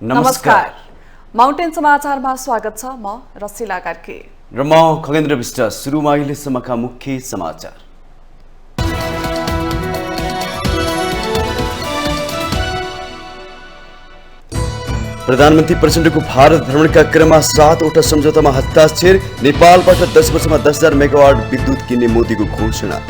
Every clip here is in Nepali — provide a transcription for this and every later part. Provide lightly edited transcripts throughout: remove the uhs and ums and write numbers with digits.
नमस्कार। माउन्टेन समाचारमा स्वागत छ। म रसिला कार्की र म खगेन्द्र विष्ट। सुरुमा अहिलेसम्मका मुख्य समाचार। प्रधानमन्त्री प्रचण्डको भारत भ्रमणका क्रममा 7वटा सम्झौतामा हस्ताक्षर। नेपालबाट 10 वर्षमा 10,000 मेगावाट विद्युत किन्ने मोदीको घोषणा।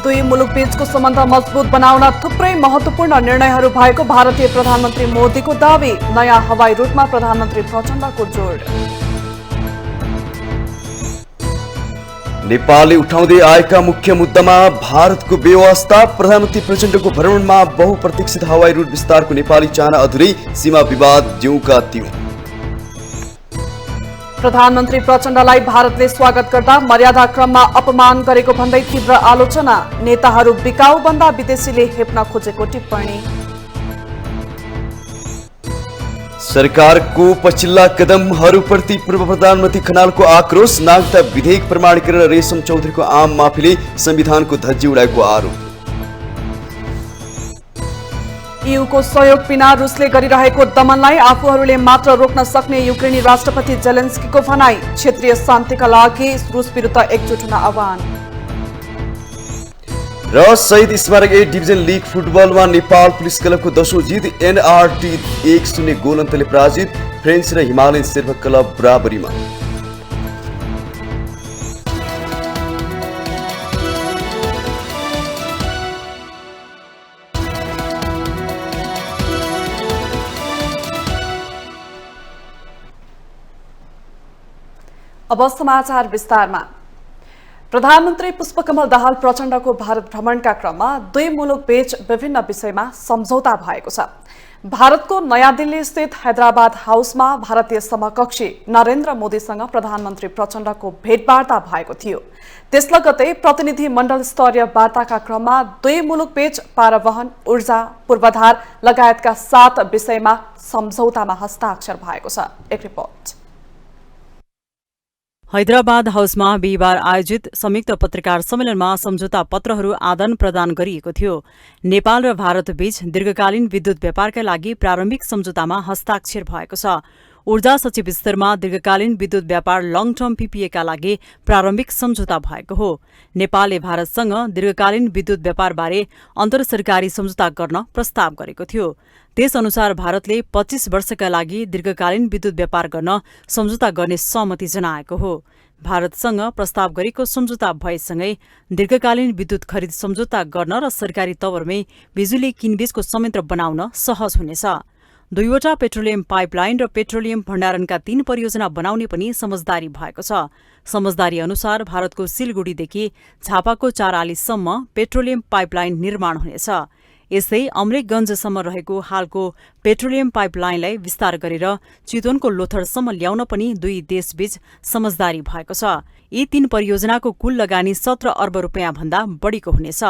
दुई मुलुकबीचको सम्बन्ध मजबुत बनाउन थुप्रै महत्वपूर्ण निर्णयहरू भएको भारतीय प्रधानमन्त्री मोदीको दावी। नयाँ हवाई रूटमा प्रधानमन्त्री प्रचण्डको जोड। नेपालले उठाउँदै आएका मुख्य मुद्दामा भारतको बेवास्ता। प्रधानमन्त्री प्रचण्डको भ्रमणमा बहुप्रतीक्षित हवाई रूट विस्तारको नेपाली चाहना अधुरै। सीमा विवाद ज्यूका त्यौं। प्रधानमन्त्री प्रचण्डलाई भारतले स्वागत गर्दा मर्यादा क्रममा अपमान गरेको भन्दै तीव्र आलोचना। नेताहरू बिकाऊ भन्दा विदेशीले हेप्न खोजेको टिप्पणी। सरकारको पछिल्ला कदमहरूप्रति पूर्व प्रधानमन्त्री खनालको आक्रोश। नागरिकता विधेयक प्रमाणीकरण रेशम चौधरीको आम माफीले संविधानको धज्जी उडाएको आरोप। ईयूको सहयोग बिना रुसले गरिरहेको दमनलाई आफूहरूले मात्र रोक्न सक्ने युक्रेनी राष्ट्रपति जेलेन्स्कीको भनाई। क्षेत्रीय शान्तिका लागि रुस विरुद्ध एकजुट हुन आह्वान। र शहीद स्मारक ए डिभिजन लिग फुटबलमा नेपाल पुलिस क्लबको 10औं जित। एनआरटी 1-0 गोल अन्तरले पराजित। फ्रेन्च र हिमालयन शेर्पा क्लब बराबरीमा। अब समाचार विस्तारमा। प्रधानमन्त्री पुष्पकमल दाहाल प्रचण्डको भारत भ्रमणका क्रममा दुई मुलुकबीच विभिन्न विषयमा सम्झौता भएको छ। भारतको नयाँ दिल्ली स्थित हैदराबाद हाउसमा भारतीय समकक्षी नरेन्द्र मोदीसँग प्रधानमन्त्री प्रचण्डको भेटवार्ता भएको थियो। त्यस लगत्तै प्रतिनिधि मण्डल स्तरीय वार्ताका क्रममा दुई मुलुकबीच पारवहन, ऊर्जा, पूर्वाधार लगायतका 7 विषयमा सम्झौतामा हस्ताक्षर भएको छ। एक रिपोर्ट। हैदराबाद हाउसमा बिहिबार आयोजित संयुक्त पत्रकार सम्मेलनमा सम्झौता पत्रहरू आदान प्रदान गरिएको थियो। नेपाल र भारत बीच दीर्घकालीन विद्युत व्यापारका लागि प्रारम्भिक सम्झौतामा हस्ताक्षर भएको छ। ऊर्जा सचिव स्तरमा दीर्घकालीन विद्युत व्यापार लङ टर्म पीपीएका लागि प्रारम्भिक सम्झौता भएको हो। नेपालले भारतसँग दीर्घकालीन विद्युत व्यापारबारे अन्तरसरकारी सम्झौता गर्न प्रस्ताव गरेको थियो। त्यसअनुसार भारतले 25 वर्षका लागि दीर्घकालीन विद्युत व्यापार गर्न सम्झौता गर्ने सहमति जनाएको हो। भारतसँग प्रस्ताव गरेको सम्झौता भएसँगै दीर्घकालीन विद्युत खरिद सम्झौता गर्न र सरकारी तवरमै बिजुली किनबेचको संयन्त्र बनाउन सहज हुनेछ। 2वटा पेट्रोलियम पाइपलाइन र पेट्रोलियम भण्डारणका 3 परियोजना बनाउने पनि समझदारी भएको छ। समझदारी अनुसार भारतको सिलगुढीदेखि झापाको 4 आलीसम्म पेट्रोलियम पाइपलाइन निर्माण हुनेछ। यस्तै अमलेखगञ्जसम्म रहेको हालको पेट्रोलियम पाइपलाइनलाई विस्तार गरेर चितवनको लोथरसम्म ल्याउन पनि दुई देशबीच समझदारी भएको छ। यी 3 परियोजनाको कुल लगानी 17 अर्ब रुपियाँ भन्दा बढीको हुनेछ।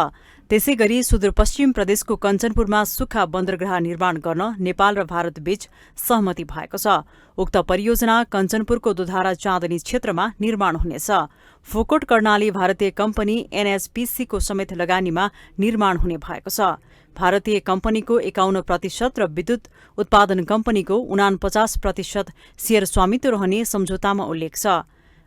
त्यसैगरी सुदूरपश्चिम प्रदेशको कञ्चनपुरमा सुक्खा बन्दरगाह निर्माण गर्न नेपाल र भारत बीच सहमति भएको छ। उक्त परियोजना कञ्चनपुरको दुधारा चाँदनी क्षेत्रमा निर्माण हुनेछ। फोकोट कर्णाली भारतीय कम्पनी एनएचपीसीको समेत लगानीमा निर्माण हुने भएको छ। भारतीय कम्पनीको 51% र विद्युत उत्पादन कम्पनीको 49% शेयर स्वामित्व रहने सम्झौतामा उल्लेख छ।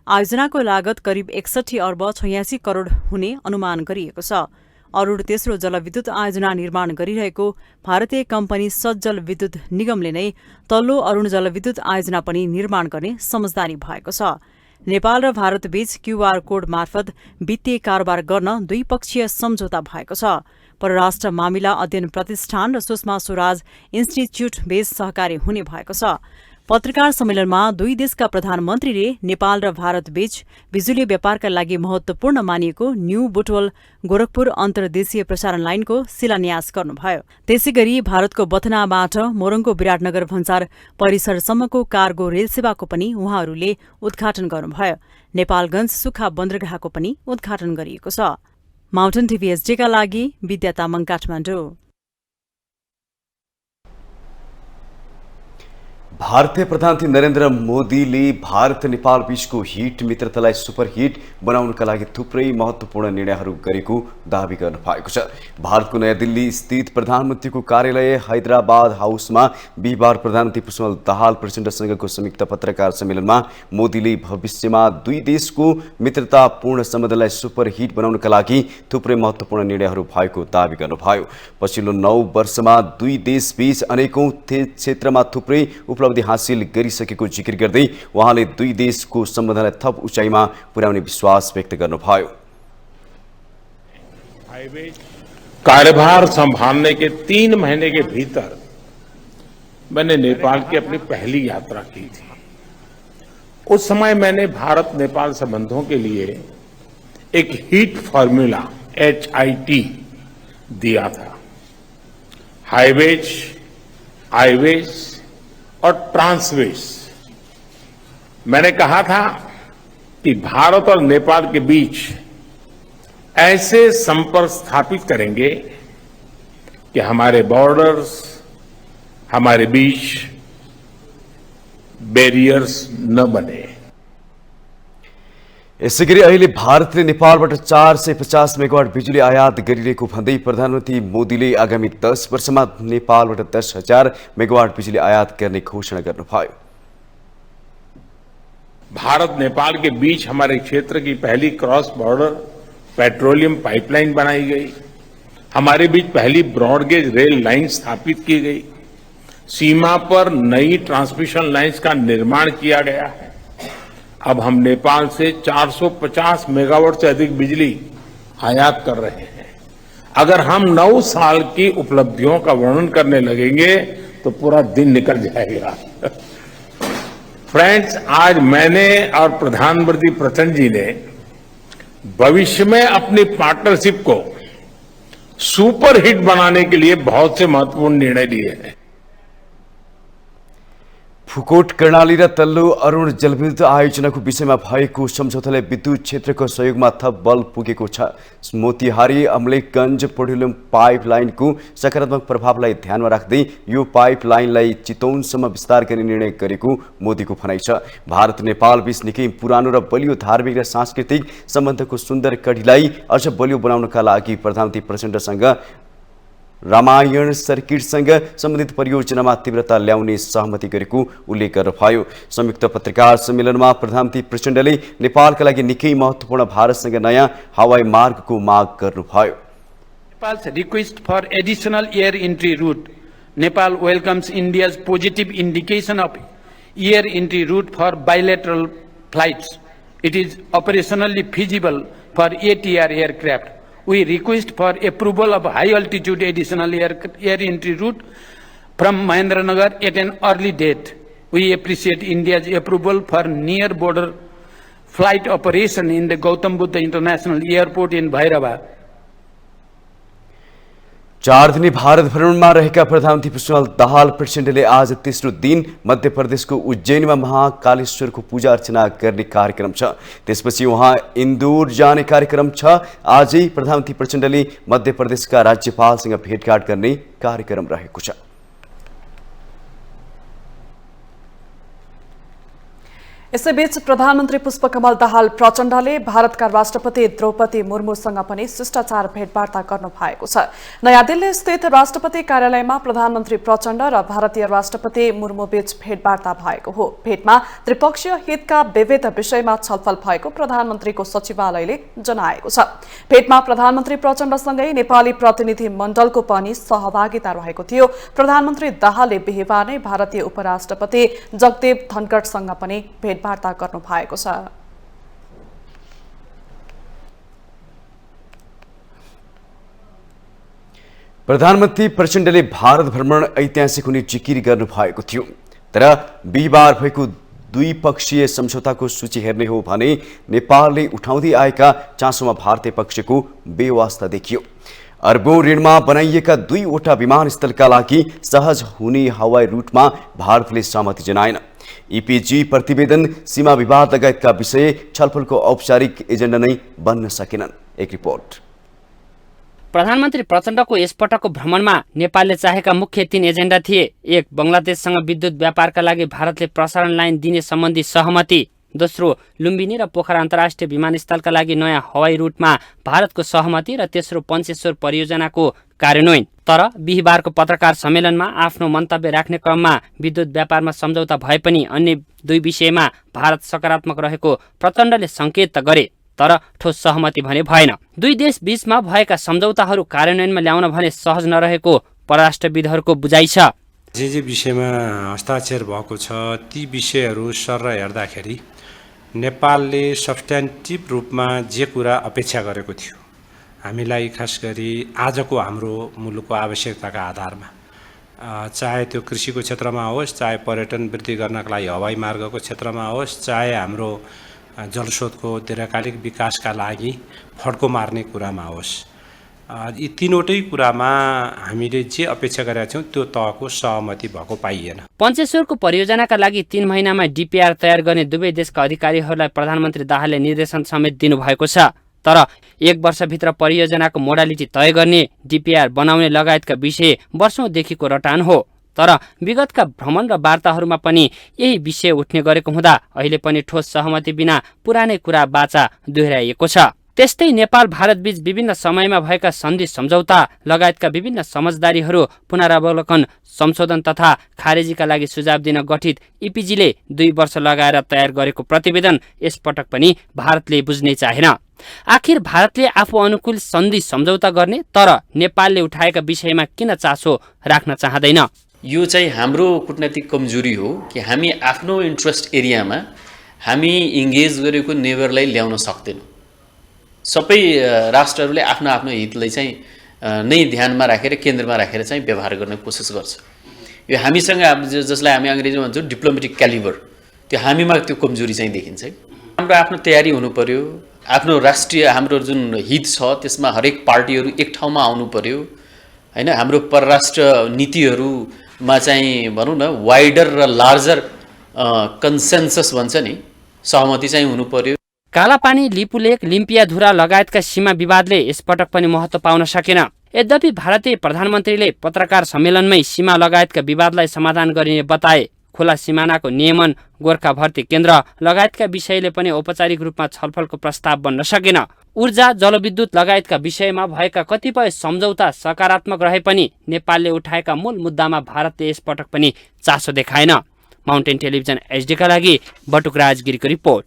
आयोजनाको लागत करिब 61 अर्ब 86 करोड हुने अनुमान गरिएको छ। अरूढ तेस्रो जलविद्युत आयोजना निर्माण गरिरहेको भारतीय कम्पनी सज्जल विद्युत निगमले नै तल्लो अरूण जलविद्युत आयोजना पनि निर्माण गर्ने समझदारी भएको छ। नेपाल र भारत बीच क्यूआर कोड मार्फत वित्तीय कारोबार गर्न द्विपक्षीय सम्झौता भएको छ। परराष्ट्र मामिला अध्ययन प्रतिष्ठान र सुषमा स्वराज इन्स्टिच्युट बेस सहकारी हुने भएको छ। पत्रकार सम्मेलनमा दुई देशका प्रधानमन्त्रीले नेपाल र भारत बीच बिजुली व्यापारका लागि महत्वपूर्ण मानिएको न्यू बुटवल गोरखपुर अन्तर्देशीय प्रसारण लाइनको शिलान्यास गर्नुभयो। त्यसैगरी भारतको बथनाबाट मोरङको विराटनगर भन्सार परिसरसम्मको कार्गो रेल सेवाको पनि उहाँहरूले उद्घाटन गर्नुभयो। नेपालगञ्ज सुक्खा बन्दरगाहको पनि उद्घाटन गरिएको छ। माउन्टेन टिभी एसडीका लागि विद्या तामाङ, काठमाडौँ। भारतीय प्रधानमन्त्री नरेन्द्र मोदीले भारत नेपाल बीचको हिट मित्रतालाई सुपर हिट बनाउनका लागि थुप्रै महत्त्वपूर्ण निर्णयहरू गरेको दावी गर्नु भएको छ। भारतको नयाँ दिल्ली स्थित प्रधानमन्त्रीको कार्यालय हैदराबाद हाउसमा बिहिबार प्रधानमन्त्री पुष्पकमल दाहाल प्रचण्डसँगको संयुक्त पत्रकार सम्मेलनमा मोदीले भविष्यमा दुई देशको मित्रतापूर्ण सम्बन्धलाई सुपर हिट बनाउनका लागि थुप्रै महत्त्वपूर्ण निर्णयहरू भएको दावी गर्नुभयो। पछिल्लो 9 वर्षमा दुई देशबीच अनेकौं क्षेत्रमा थुप्रै उपलब्धि हासिल गरिसकेको जिकिर गर्दै उहाँले दुई देशको सम्बन्धलाई थप उचाइमा पुर्याउने विश्वास व्यक्त गर्नुभयो। कार्यभार संभालने के 3 महीने के भीतर मैंने नेपाल की अपनी पहली यात्रा की थी। उस समय मैंने भारत नेपाल संबंधों के लिए एक हिट फॉर्मूला HIT दिया था। हाईवेज, आईवेज और ट्रांसवेज। मैंने कहा था कि भारत और नेपाल के बीच ऐसे संपर्क स्थापित करेंगे कि हमारे बॉर्डर्स, हमारे बीच बैरियर्स न बने। यसैगरी अहिले भारतले नेपालबाट 450 मेगावाट बिजुली आयात गरिरहेको भन्दै प्रधानमन्त्री मोदीले आगामी 10 वर्षमा नेपालबाट 10,000 मेगावाट बिजुली आयात गर्ने घोषणा गर्नुभयो। भारत नेपाल के बीच हमारे क्षेत्र की पहली क्रॉस बॉर्डर पेट्रोलियम पाइपलाइन बनाई गई। हमारे बीच पहली ब्रॉडगेज रेल लाइन स्थापित की गई। सीमा पर नई ट्रांसमिशन लाइंस का निर्माण किया गया है। अब हम नेपाल से 450 मेगावाट से अधिक बिजली आयात कर रहे हैं। अगर हम 9 साल की उपलब्धियों का वर्णन करने लगेंगे तो पूरा दिन निकल जाएगा। फ्रेंड्स, आज मैंने और प्रधानमंत्री प्रचंड जी ने भविष्य में अपनी पार्टनरशिप को सुपर हिट बनाने के लिए बहुत से महत्वपूर्ण निर्णय लिए हैं। फुकोट कर्णाली र तल्लो अरुण जलविद्युत आयोजनाको विषयमा भएको सम्झौताले विद्युत क्षेत्रको सहयोगमा थप बल पुगेको छ। मोतिहारी अमलेखगञ्ज पेट्रोलियम पाइपलाइनको सकारात्मक प्रभावलाई ध्यानमा राख्दै यो पाइपलाइनलाई चितौनसम्म विस्तार गर्ने निर्णय गरेको मोदीको भनाइ छ। भारत नेपाल बीच निकै पुरानो र बलियो धार्मिक र सांस्कृतिक सम्बन्धको सुन्दर कडीलाई अझ बलियो बनाउनका लागि प्रधानमन्त्री प्रचण्डसँग रामायण सर्किटसँग सम्बन्धित परियोजनामा तीव्रता ल्याउने सहमति गरेको उल्लेख गर्नुभयो। संयुक्त पत्रकार सम्मेलनमा प्रधानमन्त्री प्रचण्डले नेपालका लागि निकै महत्त्वपूर्ण भारतसँग नयाँ हवाई मार्गको माग गर्नुभयो। Nepal's request for additional air entry route. Nepal welcomes India's positive indication of air entry route for bilateral flights. It is operationally feasible for ATR aircraft. We request for approval of high-altitude additional air entry route from Mahendranagar at an early date. We appreciate India's approval for near-border flight operation in the Gautam Buddha International Airport in Bhairava. 4 दिने भारत भ्रमणमा रहेका प्रधानमन्त्री पुष्पकमल दाहाल प्रचण्डले आज तेस्रो दिन मध्य प्रदेशको उज्जैनमा महाकालेश्वरको पूजा अर्चना गर्ने कार्यक्रम छ। त्यसपछि उहाँ इन्दौर जाने कार्यक्रम छ। आजै प्रधानमन्त्री प्रचण्डले मध्य प्रदेशका राज्यपालसँग भेटघाट गर्ने कार्यक्रम रहेको छ। यसैबीच प्रधानमन्त्री पुष्पकमल दाहाल प्रचण्डले भारतका राष्ट्रपति द्रौपदी मुर्मुसँग पनि शिष्टाचार भेटवार्ता गर्नु भएको छ। नयाँ दिल्ली स्थित राष्ट्रपति कार्यालयमा प्रधानमन्त्री प्रचण्ड र भारतीय राष्ट्रपति मुर्मु बीच भेटवार्ता भएको हो। भेटमा त्रिपक्षीय हितका विविध विषयमा छलफल भएको प्रधानमन्त्रीको सचिवालयले जनाएको छ। भेटमा प्रधानमन्त्री प्रचण्डसँगै नेपाली प्रतिनिधि मण्डलको पनि सहभागिता रहेको थियो। प्रधानमन्त्री दाहालले बिहिबार नै भारतीय उपराष्ट्रपति जगदेव धनखडसँग पनि वार्ता गर्नु भएको छ। प्रधानमन्त्री प्रचण्डले भारत भ्रमण ऐतिहासिक हुने जिकिर गर्नु भएको थियो। तर बिहिबार भएको द्विपक्षीय सम्झौताको सूची हेर्ने हो भने नेपालले उठाउँदै आएका चासोमा भारतीय पक्षको बेवास्ता देखियो। अरबौं ऋणमा बनाइएका 2वटा विमानस्थलका लागि सहज हुने हवाई रुटमा भारतले सहमति जनाएन। ईपीजी प्रतिवेदन, सीमा विवाद लगायतका विषय छलफलको औपचारिक एजेन्डा नै बन्न सकेनन्। एक रिपोर्ट। प्रधानमन्त्री प्रचण्डको यसपटकको भ्रमणमा नेपालले चाहेका मुख्य 3 एजेन्डा थिए। 1. बंगलादेशसँग विद्युत व्यापारका लागि भारतले प्रसारण लाइन दिने सम्बन्धी सहमति। दोस्रो, लुम्बिनी र पोखरा अन्तर्राष्ट्रिय विमानस्थलका लागि नयाँ हवाई रुटमा भारतको सहमति। र तेस्रो, पञ्चेश्वर परियोजनाको कार्यान्वयन। तर बिहीबारको पत्रकार सम्मेलनमा आफ्नो मन्तव्य राख्ने क्रममा विद्युत व्यापारमा सम्झौता भए पनि अन्य 2 विषयमा भारत सकारात्मक रहेको प्रचण्डले संकेत त गरे, तर ठोस सहमति भने भएन। 2 देश बीचमा भएका सम्झौताहरू कार्यान्वयनमा ल्याउन भने सहज नरहेको परराष्ट्रविदहरूको बुझाइ छ। जे विषयमा हस्ताक्षर भएको छ ती विषयहरू सर हेर्दाखेरि नेपालले सब्स्ट्यान्टिभ रूपमा जे कुरा अपेक्षा गरेको थियो, हामीलाई खास गरी आजको हाम्रो मुलुकको आवश्यकताका आधारमा, चाहे त्यो कृषिको क्षेत्रमा होस्, चाहे पर्यटन वृद्धि गर्नका लागि हवाई मार्गको क्षेत्रमा होस्, चाहे हाम्रो जलस्रोतको दीर्घकालिक विकासका लागि फड्को मार्ने कुरामा होस्, यी तीनवटै कुरामा हामीले जे अपेक्षा गरेका छौँ त्यो तहको सहमति भएको पाइएन। पञ्चेश्वरको परियोजनाका लागि 3 महिनामा डीपीआर तयार गर्ने दुवै देशका अधिकारीहरूलाई प्रधानमन्त्री दाहालले निर्देशन समेत दिनुभएको छ। तर 1 वर्षभित्र परियोजनाको मोडालिटी तय गर्ने, डीपीआर बनाउने लगायतका विषय वर्षौंदेखिको रटान हो। तर विगतका भ्रमण र वार्ताहरूमा पनि यही विषय उठ्ने गरेको हुँदा अहिले पनि ठोस सहमति बिना पुरानै कुरा बाचा दोहोर्याइएको छ। त्यस्तै नेपाल भारत बीच विभिन्न समयमा भएका सन्धि सम्झौता लगायतका विभिन्न समझदारीहरू पुनरावलोकन, संशोधन तथा खारेजीका लागि सुझाव दिन गठित इपिजीले 2 वर्ष लगाएर तयार गरेको प्रतिवेदन यसपटक पनि भारतले बुझ्नै चाहेन। आखिर भारतले आफू अनुकूल सन्धि सम्झौता गर्ने तर नेपालले उठाएका विषयमा किन चासो राख्न चाहँदैन? यो चाहिँ हाम्रो कूटनैतिक कमजोरी हो कि हामी आफ्नो इन्ट्रेस्ट एरियामा हामी इङ्गेज गरेको नेबरलाई ल्याउन सक्दैनौँ। सबै राष्ट्रहरूले आफ्नो आफ्नो हितलाई चाहिँ नै ध्यानमा राखेर केन्द्रमा राखेर चाहिँ व्यवहार गर्ने कोसिस गर्छ। यो हामीसँग जसलाई हामी अङ्ग्रेजीमा भन्छौँ डिप्लोमेटिक क्यालिबर, त्यो हामीमा त्यो कमजोरी चाहिँ देखिन्छ। हाम्रो आफ्नो तयारी हुनु पर्यो, आफ्नो राष्ट्रिय हाम्रो जुन हित छ त्यसमा हरेक पार्टीहरू एक ठाउँमा आउनु पर्यो हैन। हाम्रो परराष्ट्र नीतिहरूमा चाहिँ भनौँ न वाइडर र लार्जर कन्सेन्सस भन्छ नि, सहमति चाहिँ हुनु पर्यो। कालापानी, लिपुलेक, लिम्पियाधुरा लगायतका सीमा विवादले यसपटक पनि महत्त्व पाउन सकेन। यद्यपि भारतीय प्रधानमन्त्रीले पत्रकार सम्मेलनमै सीमा लगायतका विवादलाई समाधान गरिने बताए। खुला सिमानाको नियमन, गोर्खा भर्ती केन्द्र लगायतका विषयले पनि औपचारिक रूपमा छलफलको प्रस्ताव बन्न सकेन। ऊर्जा, जलविद्युत लगायतका विषयमा भएका कतिपय सम्झौता सकारात्मक रहे पनि नेपालले उठाएका मूल मुद्दामा भारतले यसपटक पनि चासो देखाएन। माउन्टेन टेलिभिजन एचडीका लागि बटुकराज गिरीको रिपोर्ट।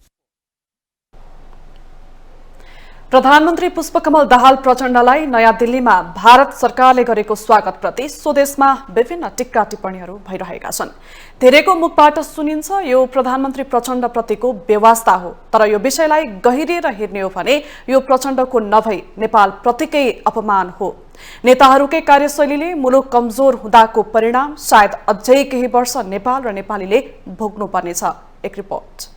प्रधानमन्त्री पुष्पकमल दाहाल प्रचण्डलाई नयाँ दिल्लीमा भारत सरकारले गरेको स्वागतप्रति स्वदेशमा विभिन्न टिक्का टिप्पणीहरू भइरहेका छन्। धेरैको मुखबाट सुनिन्छ यो प्रधानमन्त्री प्रचण्डप्रतिको बेवास्ता हो, तर यो विषयलाई गहिरिएर हेर्ने हो भने यो प्रचण्डको नभई नेपाल प्रतिकै अपमान हो। नेताहरूकै कार्यशैलीले मुलुक कमजोर हुँदाको परिणाम सायद अझै केही वर्ष नेपाल र नेपालीले भोग्नुपर्नेछ। एक रिपोर्ट।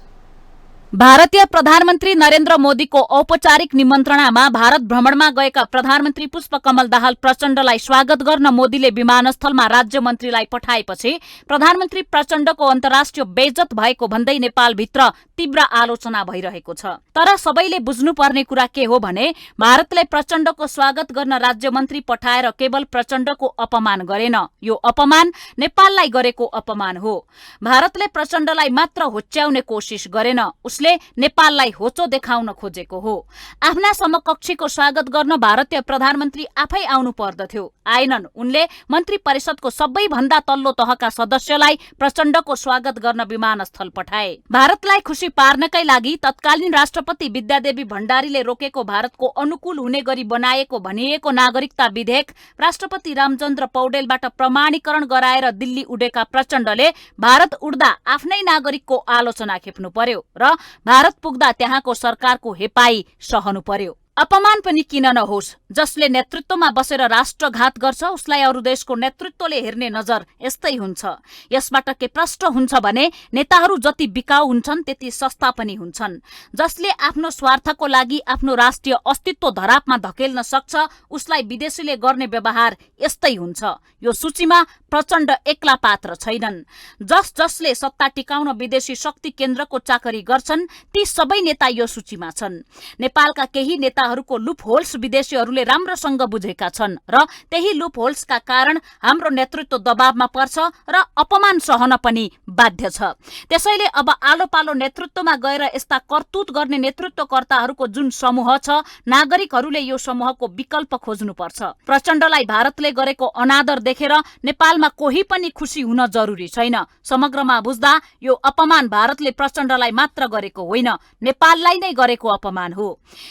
भारतीय प्रधानमन्त्री नरेन्द्र मोदीको औपचारिक निमन्त्रणामा भारत भ्रमणमा गएका प्रधानमन्त्री पुष्पकमल दाहाल प्रचण्डलाई स्वागत गर्न मोदीले विमानस्थलमा राज्य मन्त्रीलाई पठाएपछि प्रधानमन्त्री प्रचण्डको अन्तर्राष्ट्रिय बेइज्जत भएको भन्दै नेपालभित्र तीव्र आलोचना भइरहेको छ। तर सबैले बुझ्नुपर्ने कुरा के हो भने भारतले प्रचण्डको स्वागत गर्न राज्य मन्त्री पठाएर केवल प्रचण्डको अपमान गरेन, यो अपमान नेपाललाई गरेको अपमान हो। भारतले प्रचण्डलाई मात्र होच्याउने कोसिस गरेन, उसले नेपाललाई होचो देखाउन खोजेको हो। आफ्ना समकक्षीको स्वागत गर्न भारतीय प्रधानमन्त्री आफै आउनु पर्दथ्यो, आएनन्। उनले मन्त्री परिषदको सबैभन्दा तल्लो तहका सदस्यलाई प्रचण्डको स्वागत गर्न विमानस्थल पठाए। भारतलाई खुसी पार्नकै लागि तत्कालीन राष्ट्रपति विद्यादेवी भण्डारीले रोकेको भारतको अनुकूल हुने गरी बनाएको भनिएको नागरिकता विधेयक राष्ट्रपति रामचन्द्र पौडेलबाट प्रमाणीकरण गराएर दिल्ली उडेका प्रचण्डले भारत उड्दा आफ्नै नागरिकको आलोचना खेप्नु पर्यो र भारत पुग्दा त्यहाँको सरकारको हेपाई सहनु पर्यो। अपमान पनि किन नहोस्, जसले नेतृत्वमा बसेर राष्ट्रघात गर्छ उसलाई अरू देशको नेतृत्वले हेर्ने नजर यस्तै हुन्छ। यसबाट के प्रष्ट हुन्छ भने नेताहरू जति बिकाउ हुन्छन् त्यति सस्ता पनि हुन्छन्। जसले आफ्नो स्वार्थको लागि आफ्नो राष्ट्रिय अस्तित्व धरापमा धकेल्न सक्छ उसलाई विदेशीले गर्ने व्यवहार यस्तै हुन्छ। यो सूचीमा प्रचण्ड एक्ला पात्र छैनन्। जसले सत्ता टिकाउन विदेशी शक्ति केन्द्रको चाकरी गर्छन् ती सबै नेता यो सूचीमा छन्। नेपालका केही नेताहरूको लुप होल्स विदेशीहरूले राम्रोसँग बुझेका छन् र त्यही लुप होल्सका कारण हाम्रो नेतृत्व दबावमा पर्छ र अपमान सहन पनि बाध्य छ। त्यसैले अब आलो पालो नेतृत्वमा गएर यस्ता करतुत गर्ने नेतृत्वकर्ताहरूको जुन समूह छ नागरिकहरूले यो समूहको विकल्प खोज्नुपर्छ। प्रचण्डलाई भारतले गरेको अनादर देखेर नेपालमा कोही पनि खुसी हुन जरुरी छैन। समग्रमा बुझ्दा यो अपमान भारतले प्रचण्डलाई मात्र गरेको होइन, नेपाललाई नै गरेको अपमान हो।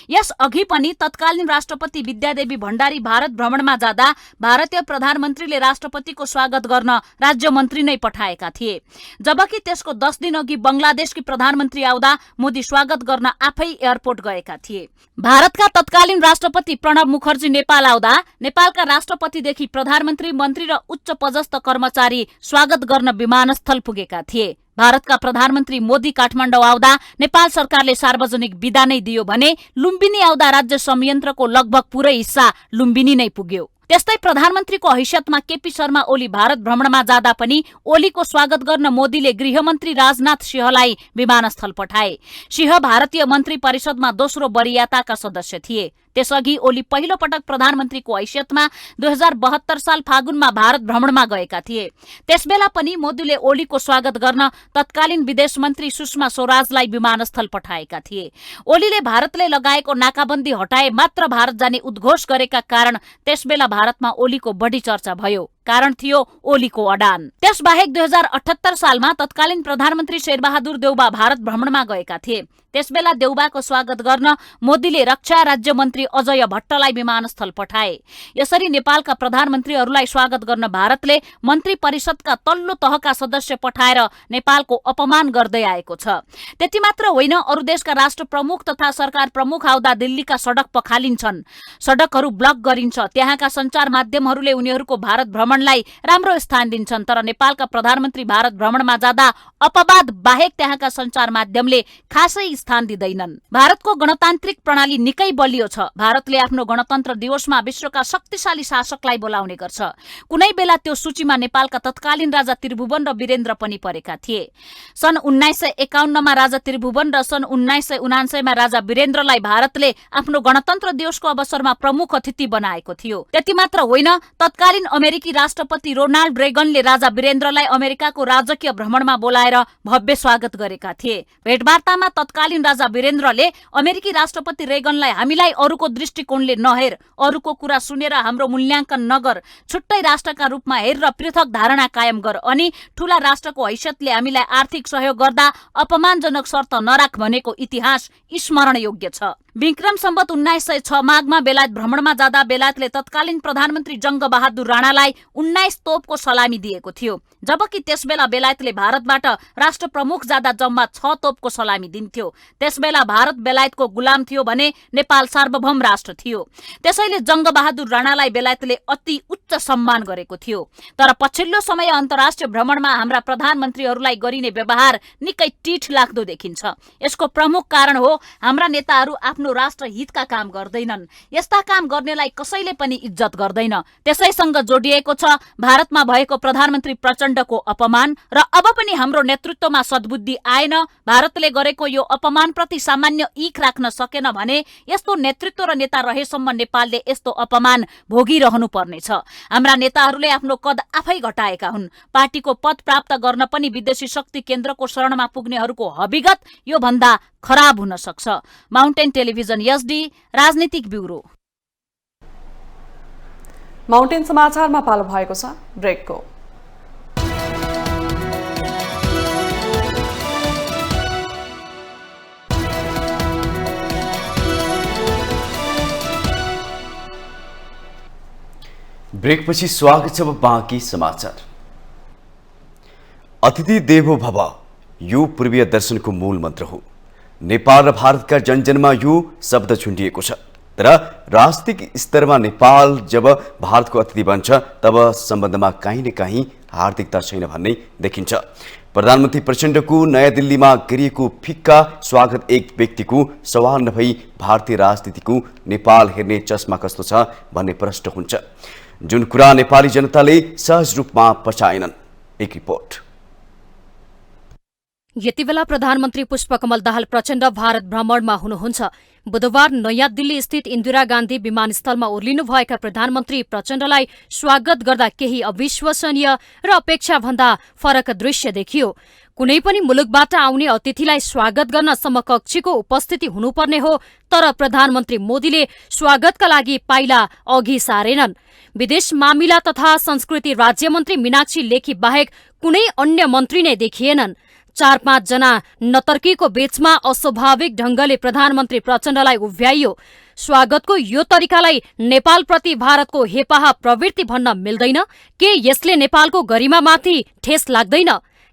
यस अघि पनि तत्कालीन राष्ट्रपति विद्यादेवी भण्डारी भारत भ्रमणमा जाँदा भारतीय प्रधानमन्त्रीले राष्ट्रपतिको स्वागत गर्न राज्य मन्त्री नै पठाएका थिए, जबकि त्यसको 10 दिन अघि बंगलादेशकी प्रधानमन्त्री आउँदा मोदी स्वागत गर्न आफै एयरपोर्ट गएका थिए। भारतका तत्कालीन राष्ट्रपति प्रणब मुखर्जी नेपाल आउँदा नेपालका राष्ट्रपतिदेखि प्रधानमन्त्री, मन्त्री र उच्च पदस्थ कर्मचारी स्वागत गर्न विमानस्थल पुगेका थिए। भारतका प्रधानमन्त्री मोदी काठमाडौँ आउँदा नेपाल सरकारले सार्वजनिक बिदा नै दियो भने लुम्बिनी आउँदा राज्य संयन्त्रको लगभग पुरै हिस्सा लुम्बिनी नै पुग्यो। त्यस्तै प्रधानमन्त्रीको हैसियतमा केपी शर्मा ओली भारत भ्रमणमा जाँदा पनि ओलीको स्वागत गर्न मोदीले गृहमन्त्री राजनाथ सिंहलाई विमानस्थल पठाए। सिंह भारतीय मन्त्री परिषदमा दोस्रो वरियाताका सदस्य थिए। त्यसअघि ओली पहिलो पटक प्रधानमन्त्रीको हैसियतमा 2072 साल फागुनमा भारत भ्रमणमा गएका थिए। त्यसबेला पनि मोदीले ओलीको स्वागत गर्न तत्कालीन विदेश मन्त्री सुषमा स्वराजलाई विमानस्थल पठाएका थिए। ओलीले भारतले लगाएको नाकाबन्दी हटाए मात्र भारत जाने उद्घोष गरेका कारण त्यसबेला भारतमा ओलीको बढी चर्चा भयो। कारण थियो ओलीको अडान। त्यसबाहेक 2078 सालमा तत्कालीन प्रधानमन्त्री शेरबहादुर देउबा भारत भ्रमणमा गएका थिए। त्यसबेला देउबाको स्वागत गर्न मोदीले रक्षा राज्य मन्त्री अजय भट्टलाई विमानस्थल पठाए। यसरी नेपालका प्रधानमन्त्रीहरूलाई स्वागत गर्न भारतले मन्त्री परिषदका तल्लो तहका सदस्य पठाएर नेपालको अपमान गर्दै आएको छ। त्यति मात्र होइन, अरू देशका राष्ट्र प्रमुख तथा सरकार प्रमुख आउँदा दिल्लीका सडक पखालिन्छन्, सडकहरू ब्लक गरिन्छ। त्यहाँका सञ्चार माध्यमहरूले उनीहरूको भारत भ्रमणलाई राम्रो स्थान दिन्छन्, तर नेपालका प्रधानमन्त्री भारत भ्रमणमा जाँदा अपवाद बाहेक त्यहाँका सञ्चार माध्यमले खासै स्थान दिँदैनन्। भारतको गणतान्त्रिक प्रणाली निकै बलियो छ। भारतले आफ्नो गणतन्त्र दिवसमा विश्वका शक्तिशाली शासकलाई बोलाउने गर्छ। कुनै बेला त्यो सूचीमा नेपालका तत्कालीन राजा त्रिभुवन र वीरेन्द्र पनि परेका थिए। सन् 1951 मा राजा त्रिभुवन र सन् 1999 मा राजा वीरेन्द्रलाई भारतले आफ्नो गणतन्त्र दिवसको अवसरमा प्रमुख अतिथि बनाएको थियो। त्यति मात्र होइन, तत्कालीन अमेरिकी राष्ट्रपति रोनाल्ड रेगनले राजा वीरेन्द्रलाई अमेरिकाको राजकीय भ्रमणमा बोलाएर भव्य स्वागत गरेका थिए। भेटवार्तामा तत्कालीन राजा वीरेन्द्रले अमेरिकी राष्ट्रपति रेगनलाई हामीलाई अरूको दृष्टिकोणले नहेर, अरूको कुरा सुनेर हाम्रो मूल्याङ्कन नगर, छुट्टै राष्ट्रका रूपमा हेर र पृथक धारणा कायम गर अनि ठूला राष्ट्रको हैसियतले हामीलाई आर्थिक सहयोग गर्दा अपमानजनक शर्त नराख भनेको इतिहास स्मरण योग्य छ। विक्रम सम्वत 1906 माघमा बेलायत भ्रमणमा जाँदा बेलायतले तत्कालीन प्रधानमन्त्री जंग बहादुर राणालाई 19 तोपको सलामी दिएको थियो, जबकि त्यसबेला बेलायतले भारतबाट राष्ट्र प्रमुख जाँदा जम्मा 6 तोपको सलामी दिन्थ्यो। त्यसबेला भारत बेलायतको गुलाम थियो भने नेपाल सार्वभौम राष्ट्र थियो। त्यसैले जंग बहादुर राणालाई बेलायतले अति उच्च सम्मान गरेको थियो। तर पछिल्लो समय अन्तर्राष्ट्रिय भ्रमणमा हाम्रा प्रधानमन्त्रीहरूलाई गरिने व्यवहार निकै टीठ लाग्दो देखिन्छ। यसको प्रमुख कारण हो हाम्रा नेताहरू आफ्नो राष्ट्र हितका काम गर्दैनन्। यस्ता काम गर्नेलाई कसैले पनि इज्जत गर्दैन। त्यसैसँग जोडिएको छ भारतमा भएको प्रधानमन्त्री प्रचण्डको अपमान र अब पनि हाम्रो नेतृत्वमा सद्बुद्धि आएन। भारतले गरेको यो अपमानप्रति सामान्य ईख राख्न सकेन भने यस्तो नेतृत्व र नेता रहेसम्म नेपालले यस्तो अपमान भोगिरहनु पर्नेछ। हाम्रा नेताहरूले आफ्नो कद आफै घटाएका हुन्। पार्टीको पद प्राप्त गर्न पनि विदेशी शक्ति केन्द्रको शरणमा पुग्नेहरूको हविगत यो भन्दा खराब हुन सक्छ। माउन्टेन टेलिभिजन एसडी राजनीतिक ब्युरो। माउन्टेन समाचारमा पालो भएको छ ब्रेकको। ब्रेकपछि स्वागत छ बाँकी समाचार। अतिथि देवो भव यो पूर्वीय दर्शनको मूल मन्त्र हो। नेपाल र भारतका जनजनमा यो शब्द झुन्डिएको छ। तर राजनीतिक स्तरमा नेपाल जब भारतको अतिथि बन्छ तब सम्बन्धमा कहीँ न कहीँ हार्दिकता छैन भन्ने देखिन्छ। प्रधानमन्त्री प्रचण्डको नयाँ दिल्लीमा गरिएको फिक्का स्वागत एक व्यक्तिको सवाल नभई भारतीय राजनीतिको नेपाल हेर्ने चस्मा कस्तो छ भन्ने प्रश्न हुन्छ। जुन कुरा नेपाली जनताले सहज रूपमा पचाएनन्। एक रिपोर्ट। यति बेला प्रधानमन्त्री पुष्पकमल दाहाल प्रचण्ड भारत भ्रमणमा हुनुहुन्छ। बुधबार नयाँ दिल्ली स्थित इन्दिरा गान्धी विमानस्थलमा ओर्लिनुभएका प्रधानमन्त्री प्रचण्डलाई स्वागत गर्दा केही अविश्वसनीय र अपेक्षाभन्दा फरक दृश्य देखियो। कुनै पनि मुलुकबाट आउने अतिथिलाई स्वागत गर्न समकक्षीको उपस्थिति हुनुपर्ने हो, तर प्रधानमन्त्री मोदीले स्वागतका लागि पाइला अघि सारेनन्। विदेश मामिला तथा संस्कृति राज्यमन्त्री मीनाक्षी लेखी बाहेक कुनै अन्य मन्त्री नै देखिएनन्। 4-5 जना नतर्कीको बीचमा अस्वाभाविक ढंगले प्रधानमन्त्री प्रचण्डलाई उभ्याइयो। स्वागतको यो तरिकालाई नेपालप्रति भारतको हेपाहा प्रवृत्ति भन्न मिल्दैन? के यसले नेपालको गरिमामाथि ठेस लाग्दैन?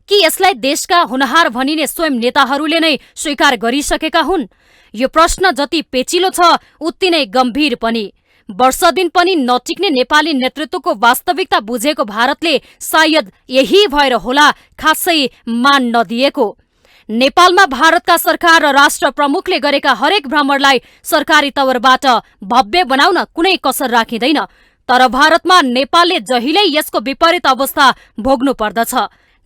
कि यसलाई देशका हुनहार भनिने स्वयं नेताहरूले नै स्वीकार गरिसकेका हुन्? यो प्रश्न जति पेचिलो छ उति नै गम्भीर पनि। वर्ष दिन पनि नटिक्ने नेपाली नेतृत्वको वास्तविकता बुझेको भारतले सायद यही भएर होला खासै मान नदिएको। नेपालमा भारतका सरकार र राष्ट्र प्रमुखले गरेका हरेक भ्रमणलाई सरकारी तवरबाट भव्य बनाउन कुनै कसर राखिँदैन, तर भारतमा नेपालले जहिल्यै यसको विपरीत अवस्था भोग्नु पर्दछ।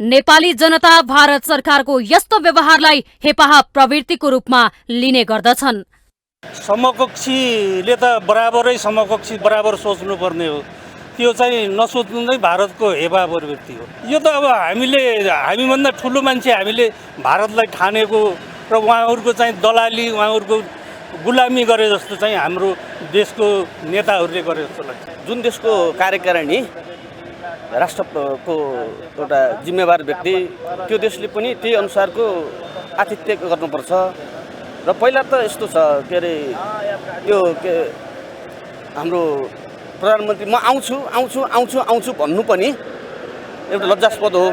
नेपाली जनता भारत सरकारको यस्तो व्यवहारलाई हेपाहा प्रवृत्तिको रूपमा लिने गर्दछन्। समकक्षीले त बराबरै समकक्षी बराबर सोच्नुपर्ने हो, त्यो चाहिँ नसोच्नु नै भारतको हेपा प्रवृत्ति हो। यो त अब हामीभन्दा ठुलो मान्छे हामीले भारतलाई ठानेको र उहाँहरूको चाहिँ दलाली उहाँहरूको गुलामी गरे जस्तो चाहिँ हाम्रो देशको नेताहरूले गरे जस्तो लाग्छ। जुन देशको कार्यकारिणी राष्ट्रको एउटा जिम्मेवार व्यक्ति, त्यो देशले पनि त्यही अनुसारको आतिथ्य गर्नुपर्छ। र पहिला त यस्तो छ के अरे यो हाम्रो प्रधानमन्त्री म आउँछु आउँछु आउँछु आउँछु भन्नु पनि एउटा लज्जास्पद हो।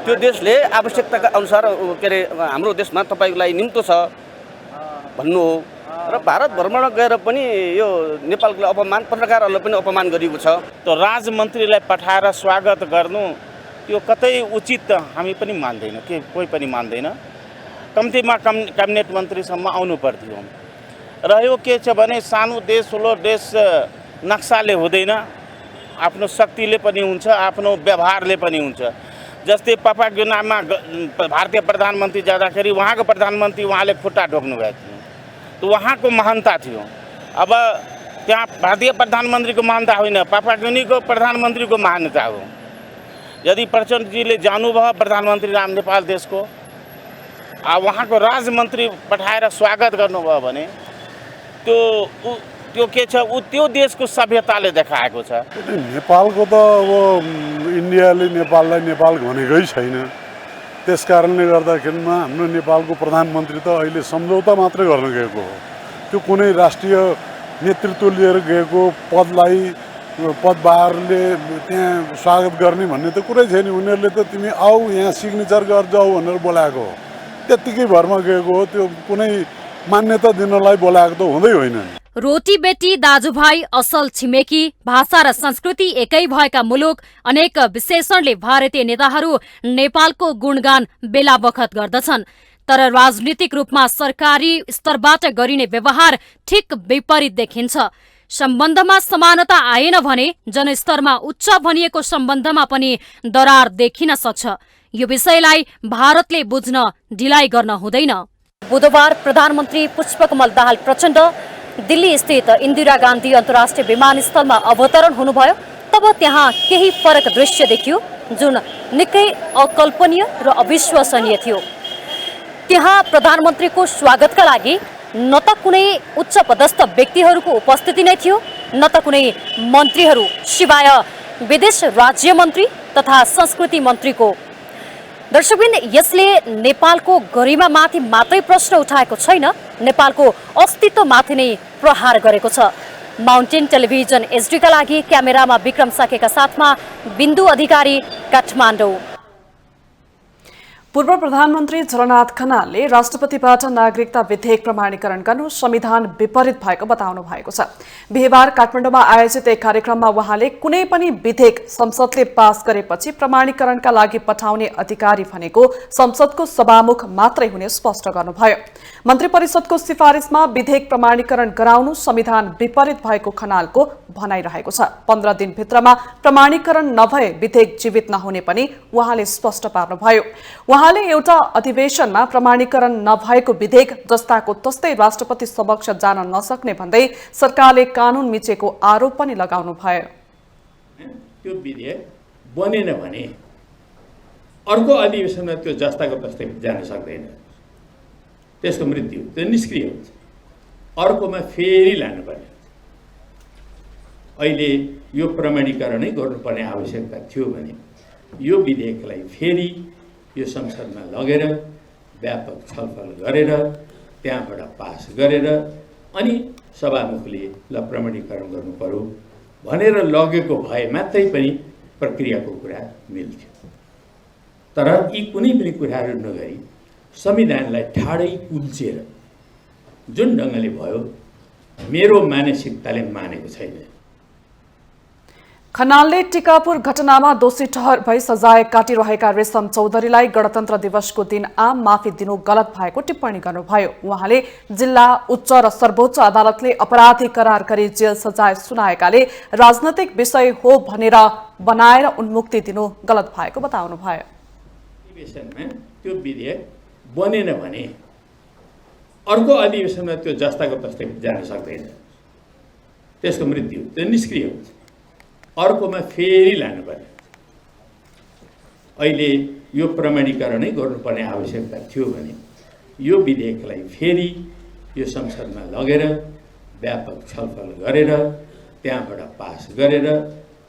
त्यो देशले आवश्यकताका अनुसार के अरे हाम्रो देशमा तपाईँको लागि निम्तो छ भन्नु हो। र भारत भ्रमण गएर पनि यो नेपालको अपमान, पत्रकारहरूलाई पनि अपमान गरिएको छ। त राजमन्त्रीलाई पठाएर स्वागत गर्नु त्यो कतै उचित हामी पनि मान्दैन, के कोही पनि मान्दैन। कम्तीमा क्याबिनेट मन्त्रीसम्म आउनु पर्थ्यो। रह्यो के छ भने सानो देश ठुलो देश नक्साले हुँदैन, आफ्नो शक्तिले पनि हुन्छ, आफ्नो व्यवहारले पनि हुन्छ। जस्तै पापागिनामा भारतीय प्रधानमन्त्री जाँदाखेरि उहाँको प्रधानमन्त्री उहाँले खुट्टा ढोक्नु भएको थियो, तो उहाँको महानता थियो। अब त्यहाँ भारतीय प्रधानमन्त्रीको महानता होइन, पापागिनीको प्रधानमन्त्रीको महानता हो। यदि प्रचण्डजीले जानुभयो प्रधानमन्त्री नेपाल देशको, उहाँको राजमन्त्री पठाएर स्वागत गर्नुभयो भने त्यो के छ, त्यो देशको सभ्यताले देखाएको छ। नेपालको त अब इन्डियाले नेपाललाई नेपाल भनेकै छैन। त्यस कारणले गर्दाखेरिमा हाम्रो नेपालको प्रधानमन्त्री त अहिले सम्झौता मात्रै गर्न गएको हो। त्यो कुनै राष्ट्रिय नेतृत्व लिएर गएको पदभारले त्यहाँ स्वागत गर्ने भन्ने त कुरै छैन। उनीहरूले त तिमी आऊ यहाँ सिग्नेचर गर जाऊ भनेर बोलाएको हो, त्यत्तिकै भरमा गएको हो। त्यो कुनै मान्यता दिनलाई बोलाएको त हुँदै होइन। रोटी बेटी दाजुभाइ, असल छिमेकी, भाषा र संस्कृति एकै भएका मुलुक, अनेक विशेषणले भारतीय नेताहरू नेपालको गुणगान बेला बखत गर्दछन्। तर राजनीतिक रूपमा सरकारी स्तरबाट गरिने व्यवहार ठिक विपरीत देखिन्छ। सम्बन्धमा समानता आएन भने जनस्तरमा उच्च भनिएको सम्बन्धमा पनि दरार देखिन सक्छ। यो विषयलाई भारतले बुझ्न ढिलाइ गर्न हुँदैन। बुधबार प्रधानमन्त्री पुष्पकमल दाहाल प्रचण्ड दिल्ली स्थित इन्दिरा गान्धी अन्तर्राष्ट्रिय विमानस्थलमा अवतरण हुनुभयो। तब त्यहाँ केही फरक दृश्य देखियो जुन निकै अकल्पनीय र अविश्वसनीय थियो। त्यहाँ प्रधानमन्त्रीको स्वागतका लागि न त कुनै उच्च पदस्थ व्यक्तिहरूको उपस्थिति नै थियो, न त कुनै मन्त्रीहरू सिवाय विदेश राज्य मन्त्री तथा संस्कृति मन्त्रीको। दर्शकबिन, यसले नेपालको गरिमामाथि मात्रै प्रश्न उठाएको छैन, नेपालको अस्तित्वमाथि नै प्रहार गरेको छ। माउन्टेन टेलिभिजन एचडीका लागि क्यामेरामा विक्रम साकेका साथमा बिन्दु अधिकारी, काठमाडौँ। पूर्व प्रधानमन्त्री झलनाथ खनालले राष्ट्रपतिबाट नागरिकता विधेयक प्रमाणीकरण गर्नु संविधान विपरीत भएको बताउनु भएको छ। बिहीबार काठमाडौँमा आयोजित एक कार्यक्रममा उहाँले कुनै पनि विधेयक संसदले पास गरेपछि प्रमाणीकरणका लागि पठाउने अधिकारी भनेको संसदको सभामुख मात्रै हुने स्पष्ट गर्नुभयो। मन्त्री परिषदको सिफारिसमा विधेयक प्रमाणीकरण गराउनु संविधान विपरीत भएको खनालको भनाइरहेको छ। 15 दिनभित्रमा प्रमाणीकरण नभए विधेयक जीवित नहुने पनि उहाँले स्पष्ट पार्नुभयो। उहाँले एउटा अधिवेशनमा प्रमाणीकरण नभएको विधेयक जस्ताको तस्तै राष्ट्रपति समक्ष जान नसक्ने भन्दै सरकारले कानून मिचेको आरोप पनि लगाउनु भयो। त्यो विधेयक बनेन भने अर्को अधिवेशनमा त्यो जस्ताको तस्तै जान सक्दैन, त्यसको मृत्यु, त्यो निष्क्रिय हुन्छ, अर्कोमा फेरि लानुपर्ने। अहिले यो प्रमाणीकरणै गर्नुपर्ने आवश्यकता थियो भने यो विधेयकलाई फेरि यो संसदमा लगेर व्यापक छलफल गरेर त्यहाँबाट पास गरेर अनि सभामुखले ल प्रमाणीकरण गर्नु पर्यो भनेर लगेको भए मात्रै पनि प्रक्रियाको कुरा मिल्थ्यो। तर यी कुनै पनि कुराहरू नगरी संविधानलाई ठाडै कुल्चेर जुन ढङ्गले भयो मेरो मानसिकताले मानेको छैन। खनालले टिकापुर घटनामा दोषी ठहर भई सजाय काटिरहेका रेशम चौधरीलाई गणतन्त्र दिवसको दिन आम माफी दिनु गलत भएको टिप्पणी गर्नुभयो। उहाँले जिल्ला उच्च र सर्वोच्च अदालतले अपराधी करार गरी जेल सजाय सुनाएकाले राजनैतिक विषय हो भनेर बनाएर उन्मुक्ति दिनु गलत भएको बताउनुभयो। अधिवेशनमा त्यो विधेयक बनेन भने अर्को अधिवेशनमा त्यो जस्ताको तस्तै जान सक्दैन, त्यसको मृत्यु, त्यो निष्क्रिय हुन्छ, अर्कोमा फेरि लानुपर्ने। अहिले यो प्रमाणीकरणै गर्नुपर्ने आवश्यकता थियो भने यो विधेयकलाई फेरि यो संसदमा लगेर व्यापक छलफल गरेर त्यहाँबाट पास गरेर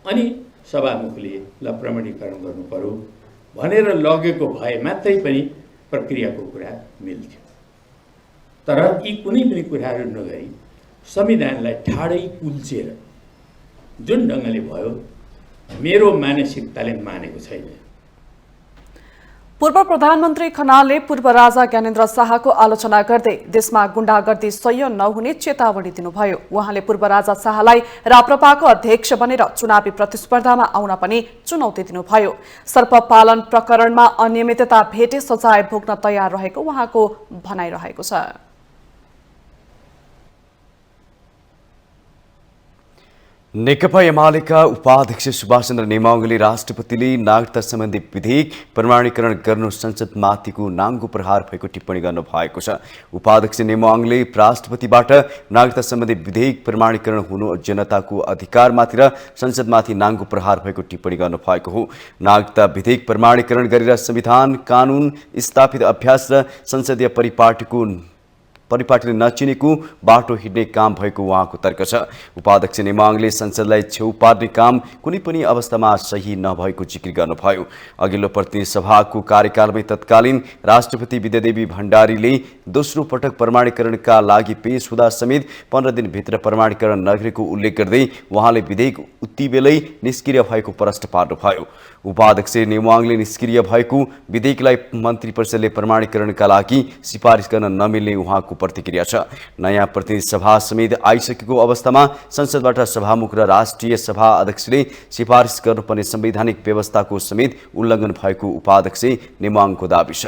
अनि सभामुखले ल प्रमाणीकरण गर्नु पर्यो भनेर लगेको भए मात्रै पनि प्रक्रियाको कुरा मिल्थ्यो। तर यी कुनै पनि कुराहरू नगरी संविधानलाई ठाडै कुल्चेर जुन ढङ्गले भयो मेरो मानसिकताले मानेको छैन। पूर्व प्रधानमन्त्री खनालले पूर्व राजा ज्ञानेन्द्र शाहको आलोचना गर्दै देशमा गुण्डागर्दी सह्य नहुने चेतावनी दिनुभयो। उहाँले पूर्व राजा शाहलाई राप्रपाको अध्यक्ष बनेर चुनावी प्रतिस्पर्धामा आउन पनि चुनौती दिनुभयो। सर्प पालन प्रकरणमा अनियमितता भेटे सजाय भोग्न तयार रहेको उहाँको भनाइरहेको छ। नेकपा एमालेका उपाध्यक्ष सुभाष चन्द्र नेमाङले राष्ट्रपतिले नागरिकता सम्बन्धी विधेयक प्रमाणीकरण गर्नु संसदमाथिको नाङ्गो प्रहार भएको टिप्पणी गर्नु भएको छ। उपाध्यक्ष नेमाङले राष्ट्रपतिबाट नागरिकता सम्बन्धी विधेयक प्रमाणीकरण हुनु जनताको अधिकारमाथि र संसदमाथि नाङ्गो प्रहार भएको टिप्पणी गर्नु भएको हो। नागरिकता विधेयक प्रमाणीकरण गरेर संविधान, कानून, स्थापित अभ्यास र संसदीय परिपाटीले नचिनेको बाटो हिँड्ने काम भएको उहाँको तर्क छ। उपाध्यक्ष नेमाङले संसदलाई छेउ पार्ने काम कुनै पनि अवस्थामा सही नभएको जिकिर गर्नुभयो। अघिल्लो प्रतिनिधि सभाको कार्यकालमै तत्कालीन राष्ट्रपति विद्यादेवी भण्डारीले दोस्रो पटक प्रमाणीकरणका लागि पेश हुँदा समेत 15 दिनभित्र प्रमाणीकरण नगरेको उल्लेख गर्दै उहाँले विधेयक उतिबेलै निष्क्रिय भएको प्रश्न पार्नुभयो। उपाध्यक्ष नेमाङले निष्क्रिय भएको विधेयकलाई मन्त्री परिषदले प्रमाणीकरणका लागि सिफारिस गर्न नमिल्ने उहाँको प्रतिक्रिया छ। नयाँ प्रतिनिधि सभा समेत आइसकेको अवस्थामा संसदबाट सभामुख र राष्ट्रिय सभा अध्यक्षले सिफारिस गर्नुपर्ने संवैधानिक व्यवस्थाको समेत उल्लङ्घन भएको उपाध्यक्ष नेमाङको दाबी छ।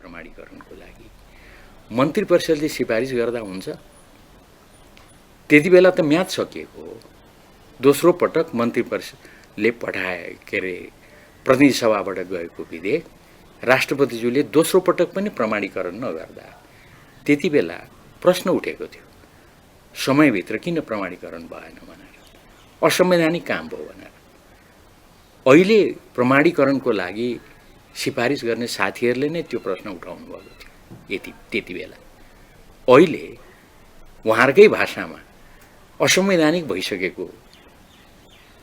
प्रमाणीकरणको लागि मन्त्री परिषदले सिफारिस गर्दा हुन्छ, त्यति बेला त म्याद सकिएको हो। दोस्रो पटक मन्त्री परिषदले प्रतिनिधि सभाबाट गएको विधेयक राष्ट्रपतिज्यूले दोस्रो पटक पनि प्रमाणीकरण नगर्दा त्यति बेला प्रश्न उठेको थियो, समयभित्र किन प्रमाणीकरण भएन भनेर, असंवैधानिक काम भयो भनेर। अहिले प्रमाणीकरणको लागि सिफारिस गर्ने साथीहरूले नै त्यो प्रश्न उठाउनु भएको थियो त्यति बेला। अहिले उहाँहरूकै भाषामा असंवैधानिक भइसकेको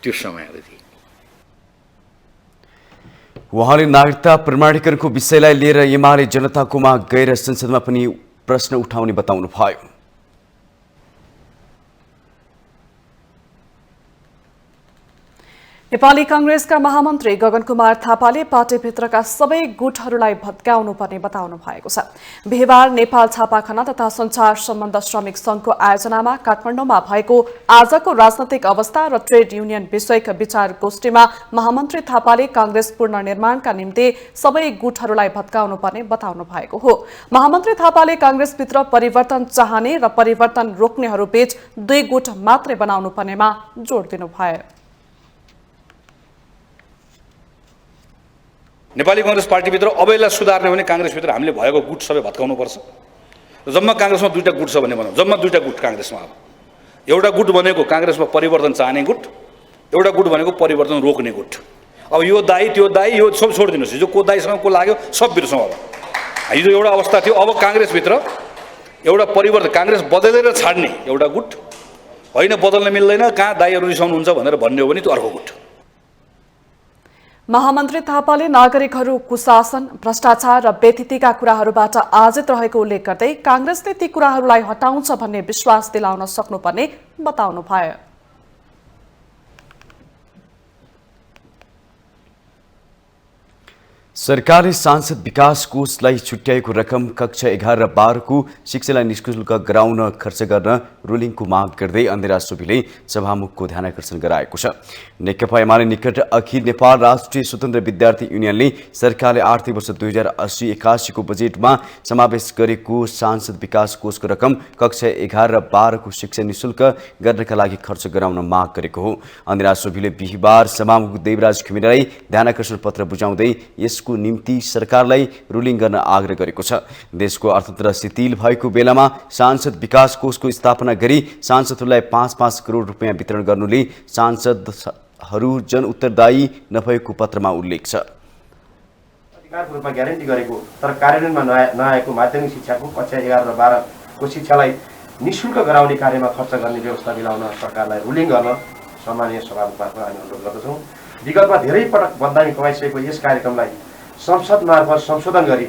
त्यो समयावधि। उहाँले नागरिकता प्रमाणीकरणको विषयलाई लिएर एमाले जनताकोमा गएर संसदमा पनि प्रश्न उठाउने बताउनु भयो। नेपाली कांग्रेसका महामन्त्री गगन कुमार थापाले पार्टीभित्रका सबै गुटहरूलाई भत्काउनु पर्ने बताउनु भएको छ। बिहिबार नेपाल छापाखाना तथा संचार सम्बन्ध श्रमिक संघको आयोजनामा काठमाडौँमा भएको आजको राजनैतिक अवस्था र ट्रेड युनियन विषयक विचार गोष्ठीमा महामन्त्री थापाले कांग्रेस पुनर्निर्माणका निम्ति सबै गुटहरूलाई भत्काउनु पर्ने बताउनु भएको हो। महामन्त्री थापाले कांग्रेसभित्र परिवर्तन चाहने र परिवर्तन रोक्नेहरू बीच 2 गुट मात्रै बनाउनु पर्नेमा जोड़ दिनुभयो। नेपाली कांग्रेस पार्टीभित्र अबैलाई सुधार्ने भने कांग्रेसभित्र हामीले भएको गुट सबै भत्काउनुपर्छ। जम्मा कांग्रेसमा 2टा गुट छ भन्ने भनौँ, जम्मा 2टा गुट कांग्रेसमा। अब एउटा गुट भनेको कांग्रेसमा परिवर्तन चाहने गुट, एउटा गुट भनेको परिवर्तन रोक्ने गुट। अब यो दाई त्यो दाई यो सब छोडिदिनुहोस्। हिजो को दाईसँग को लाग्यो सब बिर्सौँ। अब हिजो एउटा अवस्था थियो, अब कांग्रेसभित्र एउटा परिवर्तन, कांग्रेस बदलेर छाड्ने एउटा गुट होइन, बदल्न मिल्दैन, कहाँ दाईहरू रिसाउनुहुन्छ भनेर भन्ने हो भने त्यो अर्को गुट। महामन्त्री थापाले नागरिकहरू कुशासन, भ्रष्टाचार र बेथितिका कुराहरूबाट आजित रहेको उल्लेख गर्दै कांग्रेसले ती कुराहरूलाई हटाउँछ भन्ने विश्वास दिलाउन सक्नुपर्ने बताउनुभयो। सरकारले सांसद विकास कोषलाई छुट्याएको रकम कक्षा 11 र 12 को शिक्षालाई निशुल्क गराउन खर्च गर्न रुलिङको माग गर्दै अन्धेरा सोभिले सभामुखको ध्यानाकर्षण गराएको छ। नेकपा एमाले निकट अखिल नेपाल राष्ट्रिय स्वतन्त्र विद्यार्थी युनियनले सरकारले आर्थिक वर्ष 2080-81 को बजेटमा समावेश गरेको सांसद विकास कोषको रकम कक्षा 11 र 12 को शिक्षा निशुल्क गर्नका लागि खर्च गराउन माग गरेको हो। अन्धेरा सोभिले बिहिबार सभामुख देवराज घिमिरेलाई ध्यानाकर्षण पत्र बुझाउँदै यसको निम्ति सरकारलाई रुलिङ गर्न आग्रह गरेको छ। देशको अर्थतन्त्र शिथिल भएको बेलामा सांसद विकास कोषको स्थापना गरी सांसदहरूलाई 5-5 करोड रुपियाँ वितरण गर्नुले सांसदहरू जन उत्तरदायी नभएको पत्रमा उल्लेख छ। अधिकारको रूपमा ग्यारेन्टी गरेको तर कार्यान्वयनमा नआएको माध्यमिक शिक्षाको कक्षा 11 र 12 को शिक्षालाई निशुल्क गराउने कार्यमा खर्च गर्ने व्यवस्था मिलाउन सरकारलाई रुलिङ गर्न सम्माननीय सभामुखबाट हामी अनुरोध गर्दछौँ। विगतमा धेरै पटक बदनामी कमाइसकेको यस कार्यक्रमलाई संसद मार्फत संशोधन गरी